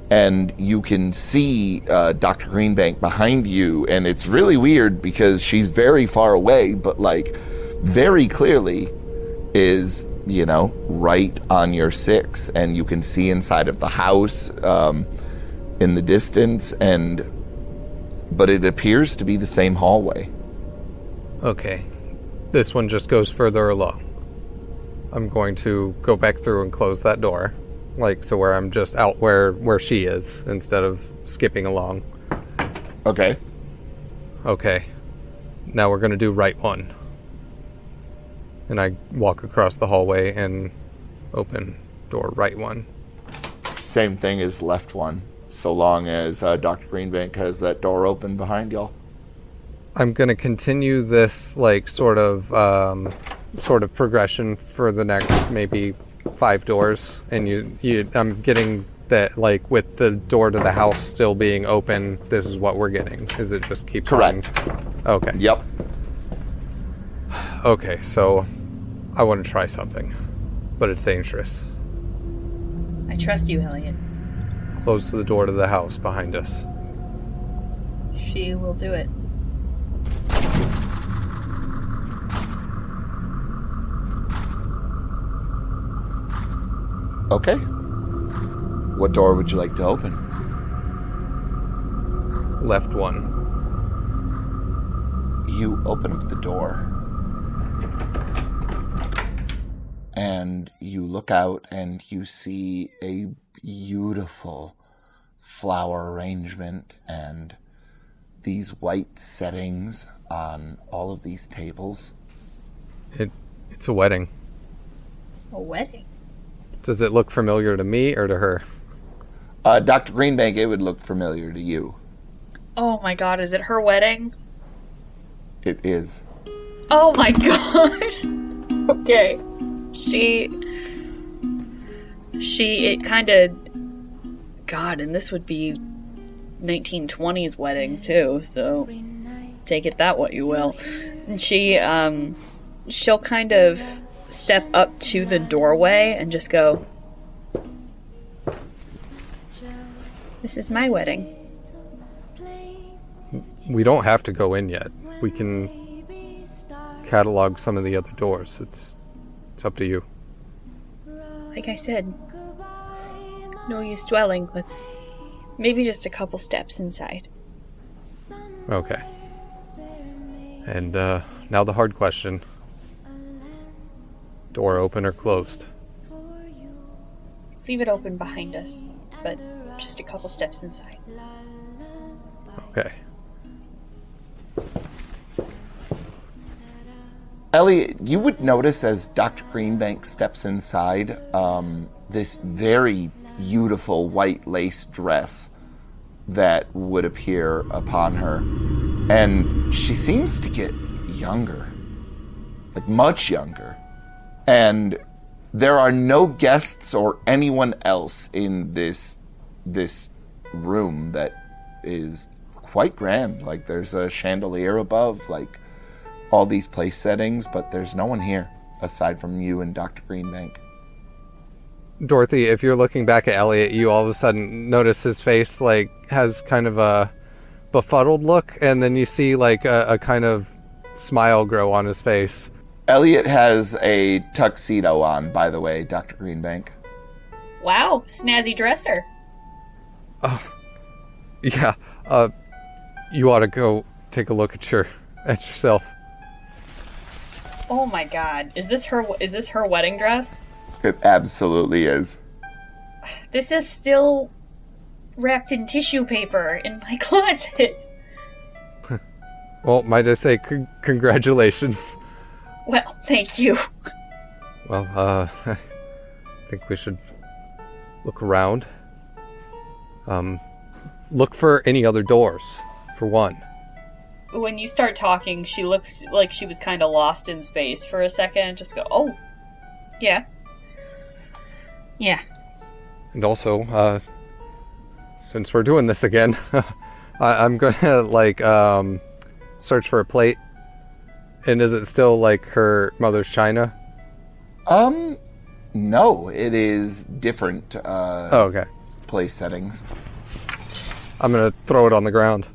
And you can see Dr. Greenbank behind you, and it's really weird because she's very far away, but like very clearly is, you know, right on your 6, and you can see inside of the house in the distance, but it appears to be the same hallway. Okay. This one just goes further along. I'm going to go back through and close that door. Like, so where I'm just out where she is, instead of skipping along. Okay. Okay. Now we're gonna do right 1. And I walk across the hallway and open door right 1. Same thing as left 1, so long as Dr. Greenbank has that door open behind y'all. I'm gonna continue this, like, sort of progression for the next maybe 5 doors, and I'm getting that, like, with the door to the house still being open, this is what we're getting. Is it just keeps Correct. on? Okay. Yep. Okay, so I want to try something, but it's dangerous. I trust you, Elliot. Close the door to the house behind us. She will do it. Okay. What door would you like to open? Left 1. You open up the door. And you look out and you see a beautiful flower arrangement and these white settings on all of these tables. It's a wedding. A wedding? Does it look familiar to me or to her? Dr. Greenbank, it would look familiar to you. Oh my god, is it her wedding? It is. Oh my god! Okay. It kind of... God, and this would be 1920s wedding too, so take it that what you will. And she'll kind of step up to the doorway and just go, "This is my wedding." We don't have to go in yet. We can catalog some of the other doors. It's up to you. Like I said, no use dwelling. Let's maybe just a couple steps inside. Okay. And now the hard question. Door open or closed? Let's leave it open behind us, but just a couple steps inside. Okay. Elliot, you would notice as Dr. Greenbank steps inside, this very beautiful white lace dress that would appear upon her. And she seems to get younger, like much younger. And there are no guests or anyone else in this room that is quite grand. Like, there's a chandelier above, like all these place settings, but there's no one here aside from you and Dr. Greenbank. Dorothy, if you're looking back at Elliot, you all of a sudden notice his face, like, has kind of a befuddled look, and then you see, like, a kind of smile grow on his face. Elliot has a tuxedo on, by the way, Dr. Greenbank. Wow, snazzy dresser. Yeah, you ought to go take a look at your at yourself. Oh my god. Is this her wedding dress? It absolutely is. This is still wrapped in tissue paper in my closet. Well, might I say congratulations. Well, thank you. Well, I think we should look around. Look for any other doors, for one. When you start talking, she looks like she was kind of lost in space for a second and just go, oh, yeah. Yeah. And also, since we're doing this again, I'm gonna, search for a plate. And is it still, her mother's china? No, it is different, okay. place settings. I'm gonna throw it on the ground.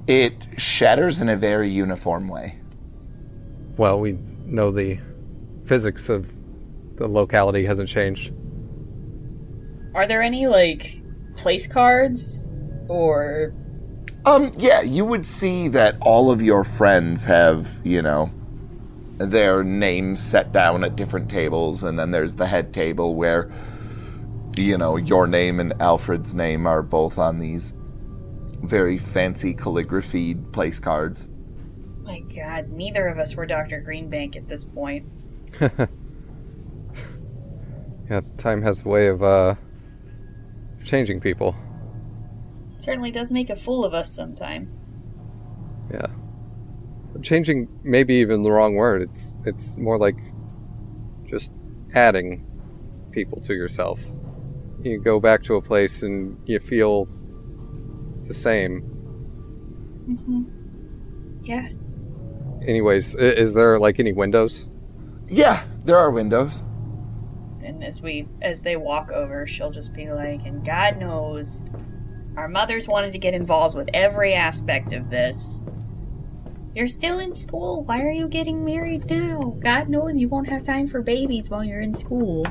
It shatters in a very uniform way. Well, we know the physics of the locality hasn't changed. Are there any, place cards? Or... Yeah, you would see that all of your friends have, their names set down at different tables, and then there's the head table where, your name and Alfred's name are both on these very fancy calligraphied place cards. My god, neither of us were Dr. Greenbank at this point. Yeah, time has a way of, changing people. Certainly does make a fool of us sometimes. Yeah. Changing may be even the wrong word. It's more like just adding people to yourself. You go back to a place and you feel the same. Mm-hmm. Yeah. Anyways, is there any windows? Yeah, there are windows. And as they walk over, she'll just be like, and God knows, our mothers wanted to get involved with every aspect of this. You're still in school. Why are you getting married now? God knows you won't have time for babies while you're in school.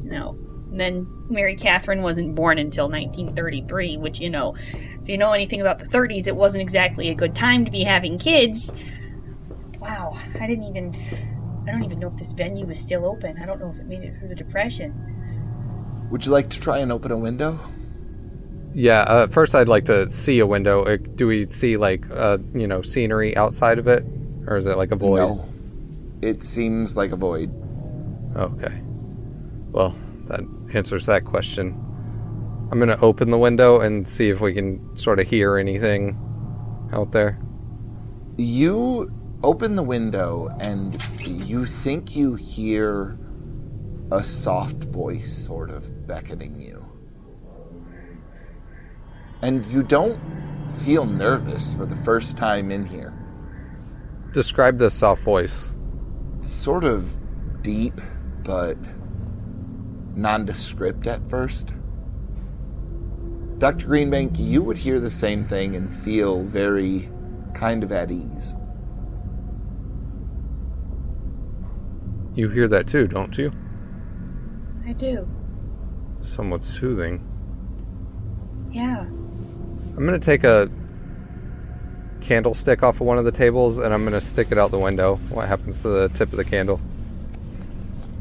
No. And then Mary Catherine wasn't born until 1933, which, if you know anything about the 30s, it wasn't exactly a good time to be having kids. Wow, I don't even know if this venue is still open. I don't know if it made it through the Depression. Would you like to try and open a window? Yeah, first I'd like to see a window. Do we see, scenery outside of it? Or is it like a void? No. It seems like a void. Okay. Well, that answers that question. I'm going to open the window and see if we can sort of hear anything out there. You open the window and you think you hear a soft voice sort of beckoning you. And you don't feel nervous for the first time in here. Describe this soft voice. It's sort of deep, but nondescript at first. Dr. Greenbank, you would hear the same thing and feel very kind of at ease. You hear that too, don't you? I do. Somewhat soothing. Yeah. I'm going to take a candlestick off of one of the tables and I'm going to stick it out the window. What happens to the tip of the candle?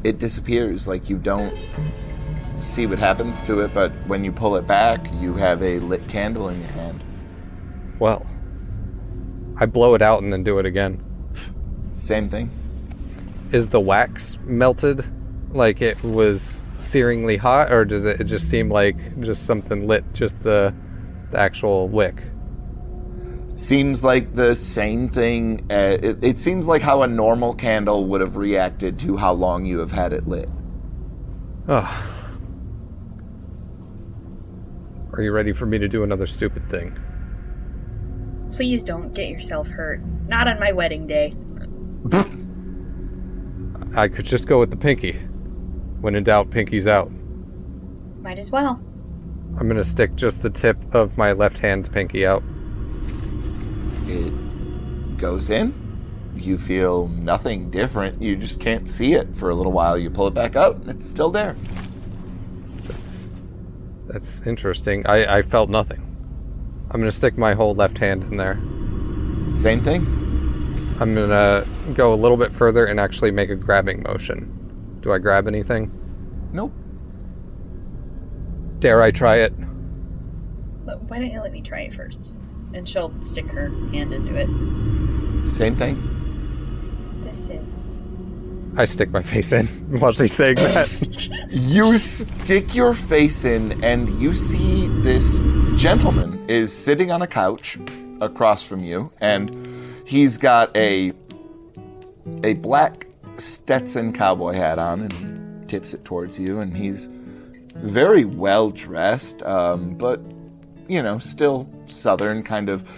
It disappears, like you don't see what happens to it, but when you pull it back, you have a lit candle in your hand. Well, I blow it out and then do it again. Same thing. Is the wax melted like it was searingly hot, or does it just seem like just something lit, just the actual wick? Seems like the same thing. It seems like how a normal candle would have reacted to how long you have had it lit. Oh. Are you ready for me to do another stupid thing? Please don't get yourself hurt. Not on my wedding day. I could just go with the pinky. When in doubt, pinky's out. Might as well. I'm gonna stick just the tip of my left hand's pinky out. It goes in. You feel nothing different. You just can't see it for a little while. You pull it back out, and it's still there. That's interesting. I felt nothing. I'm gonna stick my whole left hand in there. Same thing? I'm gonna go a little bit further and actually make a grabbing motion. Do I grab anything? Nope. Dare I try it? Why don't you let me try it first? And she'll stick her hand into it. Same thing? This is... I stick my face in while she's saying that. You stick your face in, and you see this gentleman is sitting on a couch across from you, and he's got a black Stetson cowboy hat on, and he tips it towards you, and he's very well dressed, but, you know, still southern, kind of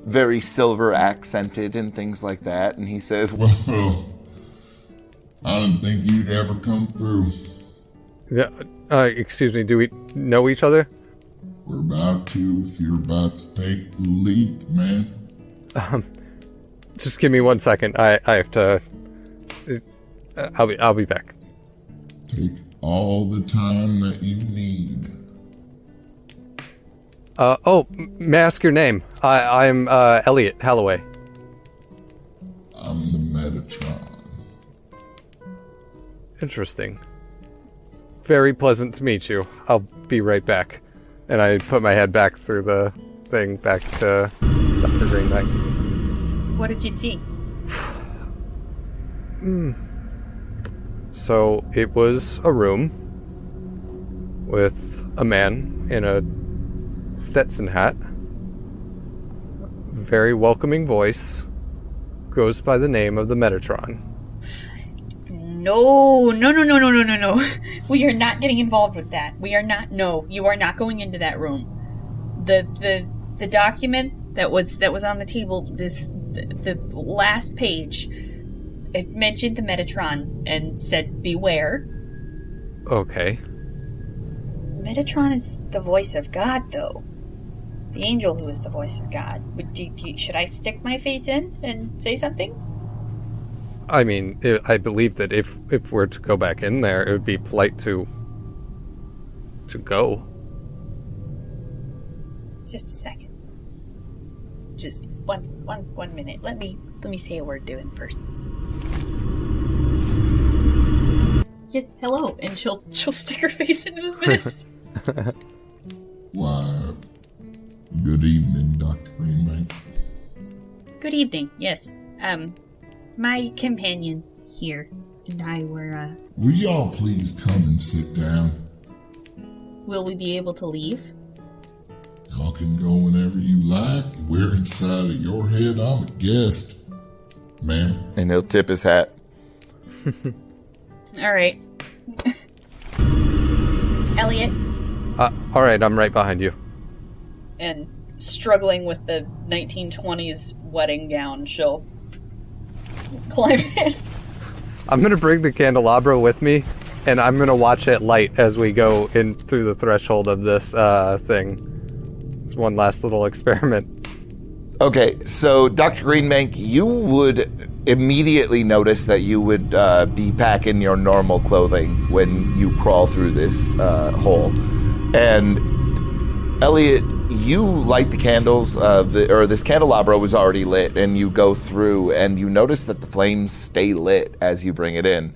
very silver accented and things like that. And he says, Well, I didn't think you'd ever come through. Yeah, excuse me, do we know each other? We're about to, if you're about to take the lead, man. Just give me 1 second. I have to... I'll be back. Take all the time that you need. May I ask your name? I'm Elliot Halloway. I'm the Metatron. Interesting. Very pleasant to meet you. I'll be right back. And I put my head back through the thing back to Dr. Greenbank. What did you see? So it was a room with a man in a Stetson hat, very welcoming voice, goes by the name of the Metatron. No. We are not getting involved with that. We are not. No, you are not going into that room. The document that was on the table. The last page. It mentioned the Metatron and said, "Beware." Okay. Metatron is the voice of God, though. The angel who is the voice of God. Should I stick my face in and say something? I mean, I believe that if we're to go back in there, it would be polite to go. Just a second. Just one minute. Let me say a word to him first. Yes, hello, and she'll stick her face into the mist. Why, good evening, Dr. Greenbank. Good evening. Yes, my companion here and I were. Will y'all please come and sit down? Will we be able to leave? Y'all can go whenever you like. We're inside of your head. I'm a guest, ma'am. And he'll tip his hat. All right. Elliot. All right, I'm right behind you. And struggling with the 1920s wedding gown, she'll climb in. I'm gonna bring the candelabra with me, and I'm gonna watch it light as we go in through the threshold of this thing. It's one last little experiment. Okay, so Dr. Greenbank, you would immediately notice that you would be back in your normal clothing when you crawl through this hole. And Elliot, you light the candles, this candelabra was already lit, and you go through, and you notice that the flames stay lit as you bring it in.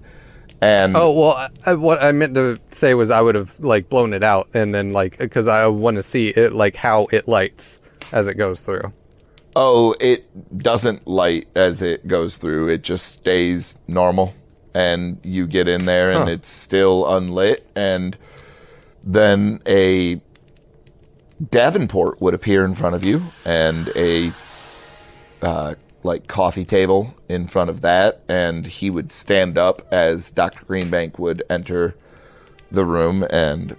And what I meant to say was I would have blown it out, and then because I want to see it how it lights as it goes through. Oh, it doesn't light as it goes through. It just stays normal, and you get in there, and it's still unlit, and then a Davenport would appear in front of you, and a coffee table in front of that, and he would stand up as Dr. Greenbank would enter the room, and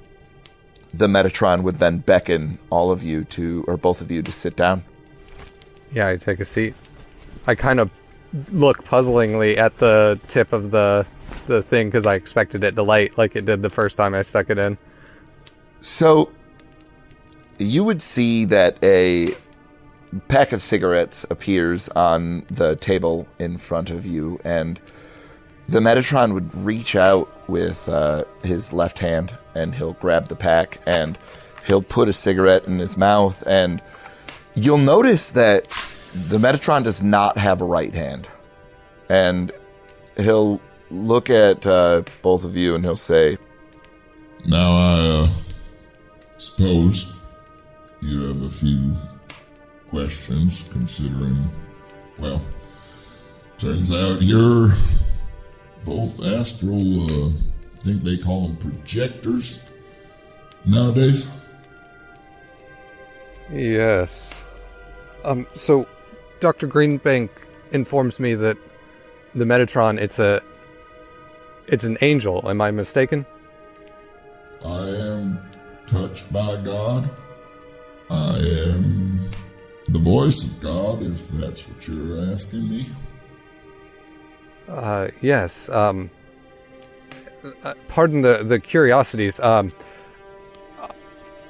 the Metatron would then beckon all of you or both of you to sit down. Yeah, I take a seat. I kind of look puzzlingly at the tip of the thing because I expected it to light like it did the first time I stuck it in. So you would see that a pack of cigarettes appears on the table in front of you, and the Metatron would reach out with his left hand, and he'll grab the pack, and he'll put a cigarette in his mouth, and you'll notice that the Metatron does not have a right hand. And he'll look at both of you and he'll say, "Now I suppose you have a few questions, considering, well, turns out you're both astral, I think they call them projectors nowadays." Yes. So Dr. Greenbank informs me that the Metatron, it's an angel. Am I mistaken? I am touched by God. I am the voice of God, if that's what you're asking me. Yes. Pardon the curiosities.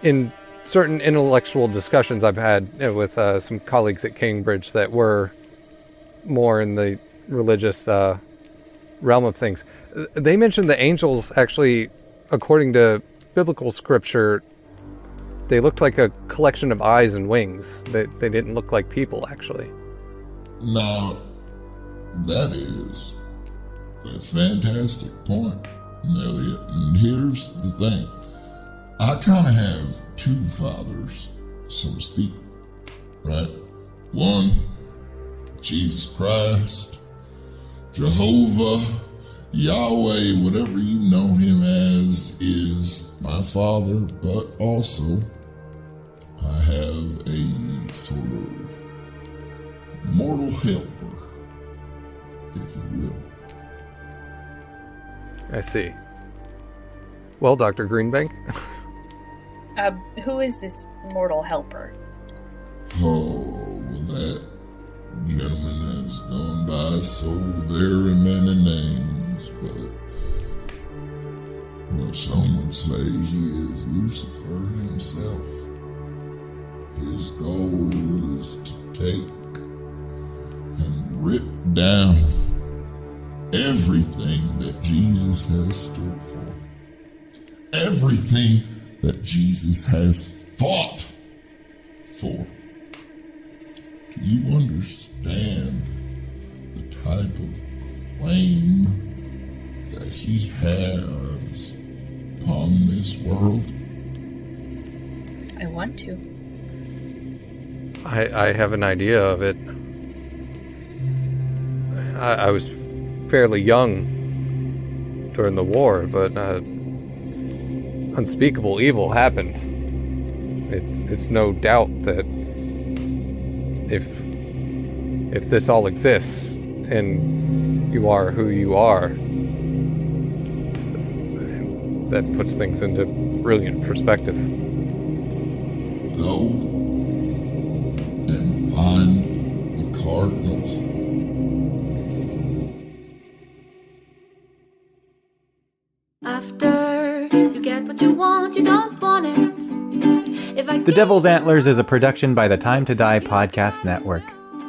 In certain intellectual discussions I've had with some colleagues at Cambridge that were more in the religious realm of things, they mentioned the angels actually, according to biblical scripture, they looked like a collection of eyes and wings. They didn't look like people, actually. Now, that is a fantastic point, Elliot. And here's the thing. I kind of have two fathers, so to speak, right? One, Jesus Christ, Jehovah, Yahweh, whatever you know him as, is my father, but also I have a sort of mortal helper, if you will. I see. Well, Dr. Greenbank? Who is this mortal helper? Oh, well, that gentleman has gone by so very many names, but, well, some would say he is Lucifer himself. His goal is to take and rip down everything that Jesus has stood for. Everything that Jesus has fought for. Do you understand the type of claim that he has upon this world? I want to. I have an idea of it. I was fairly young during the war, but unspeakable evil happened. It's no doubt that if this all exists and you are who you are, that puts things into brilliant perspective. Go and find the Cardinals. After you get what you want, you don't want it. The Devil's Antlers is a production by the Time to Die podcast network.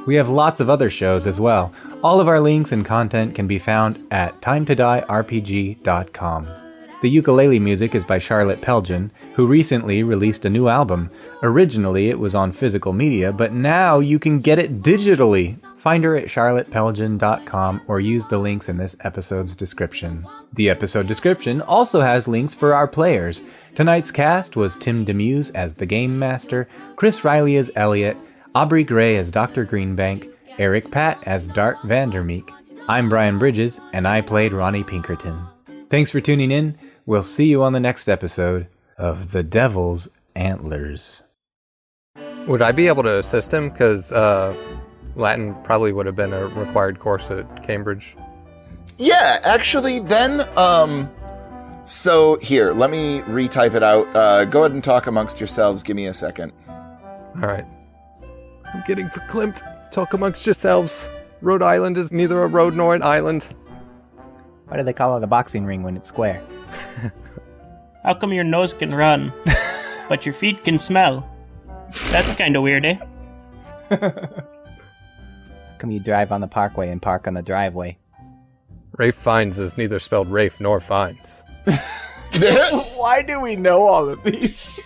We have lots of other shows as well. All of our links and content can be found at timetodierpg.com. The ukulele music is by Charlotte Pelgen, who recently released a new album. Originally, it was on physical media, but now you can get it digitally. Find her at charlottepelgen.com or use the links in this episode's description. The episode description also has links for our players. Tonight's cast was Tim Demuse as the Game Master, Chris Riley as Elliot, Aubrey Gray as Dr. Greenbank, Eric Patt as Dart Vandermeek. I'm Brian Bridges, and I played Ronnie Pinkerton. Thanks for tuning in. We'll see you on the next episode of The Devil's Antlers. Would I be able to assist him? Because Latin probably would have been a required course at Cambridge. Yeah, actually, then, so here, let me retype it out. Go ahead and talk amongst yourselves. Give me a second. All right. I'm getting verklempt. Talk amongst yourselves. Rhode Island is neither a road nor an island. Why do they call it a boxing ring when it's square? How come your nose can run, but your feet can smell? That's kind of weird, eh? Come you drive on the parkway and park on the driveway? Rafe Fiennes is neither spelled Rafe nor Fiennes. Why do we know all of these?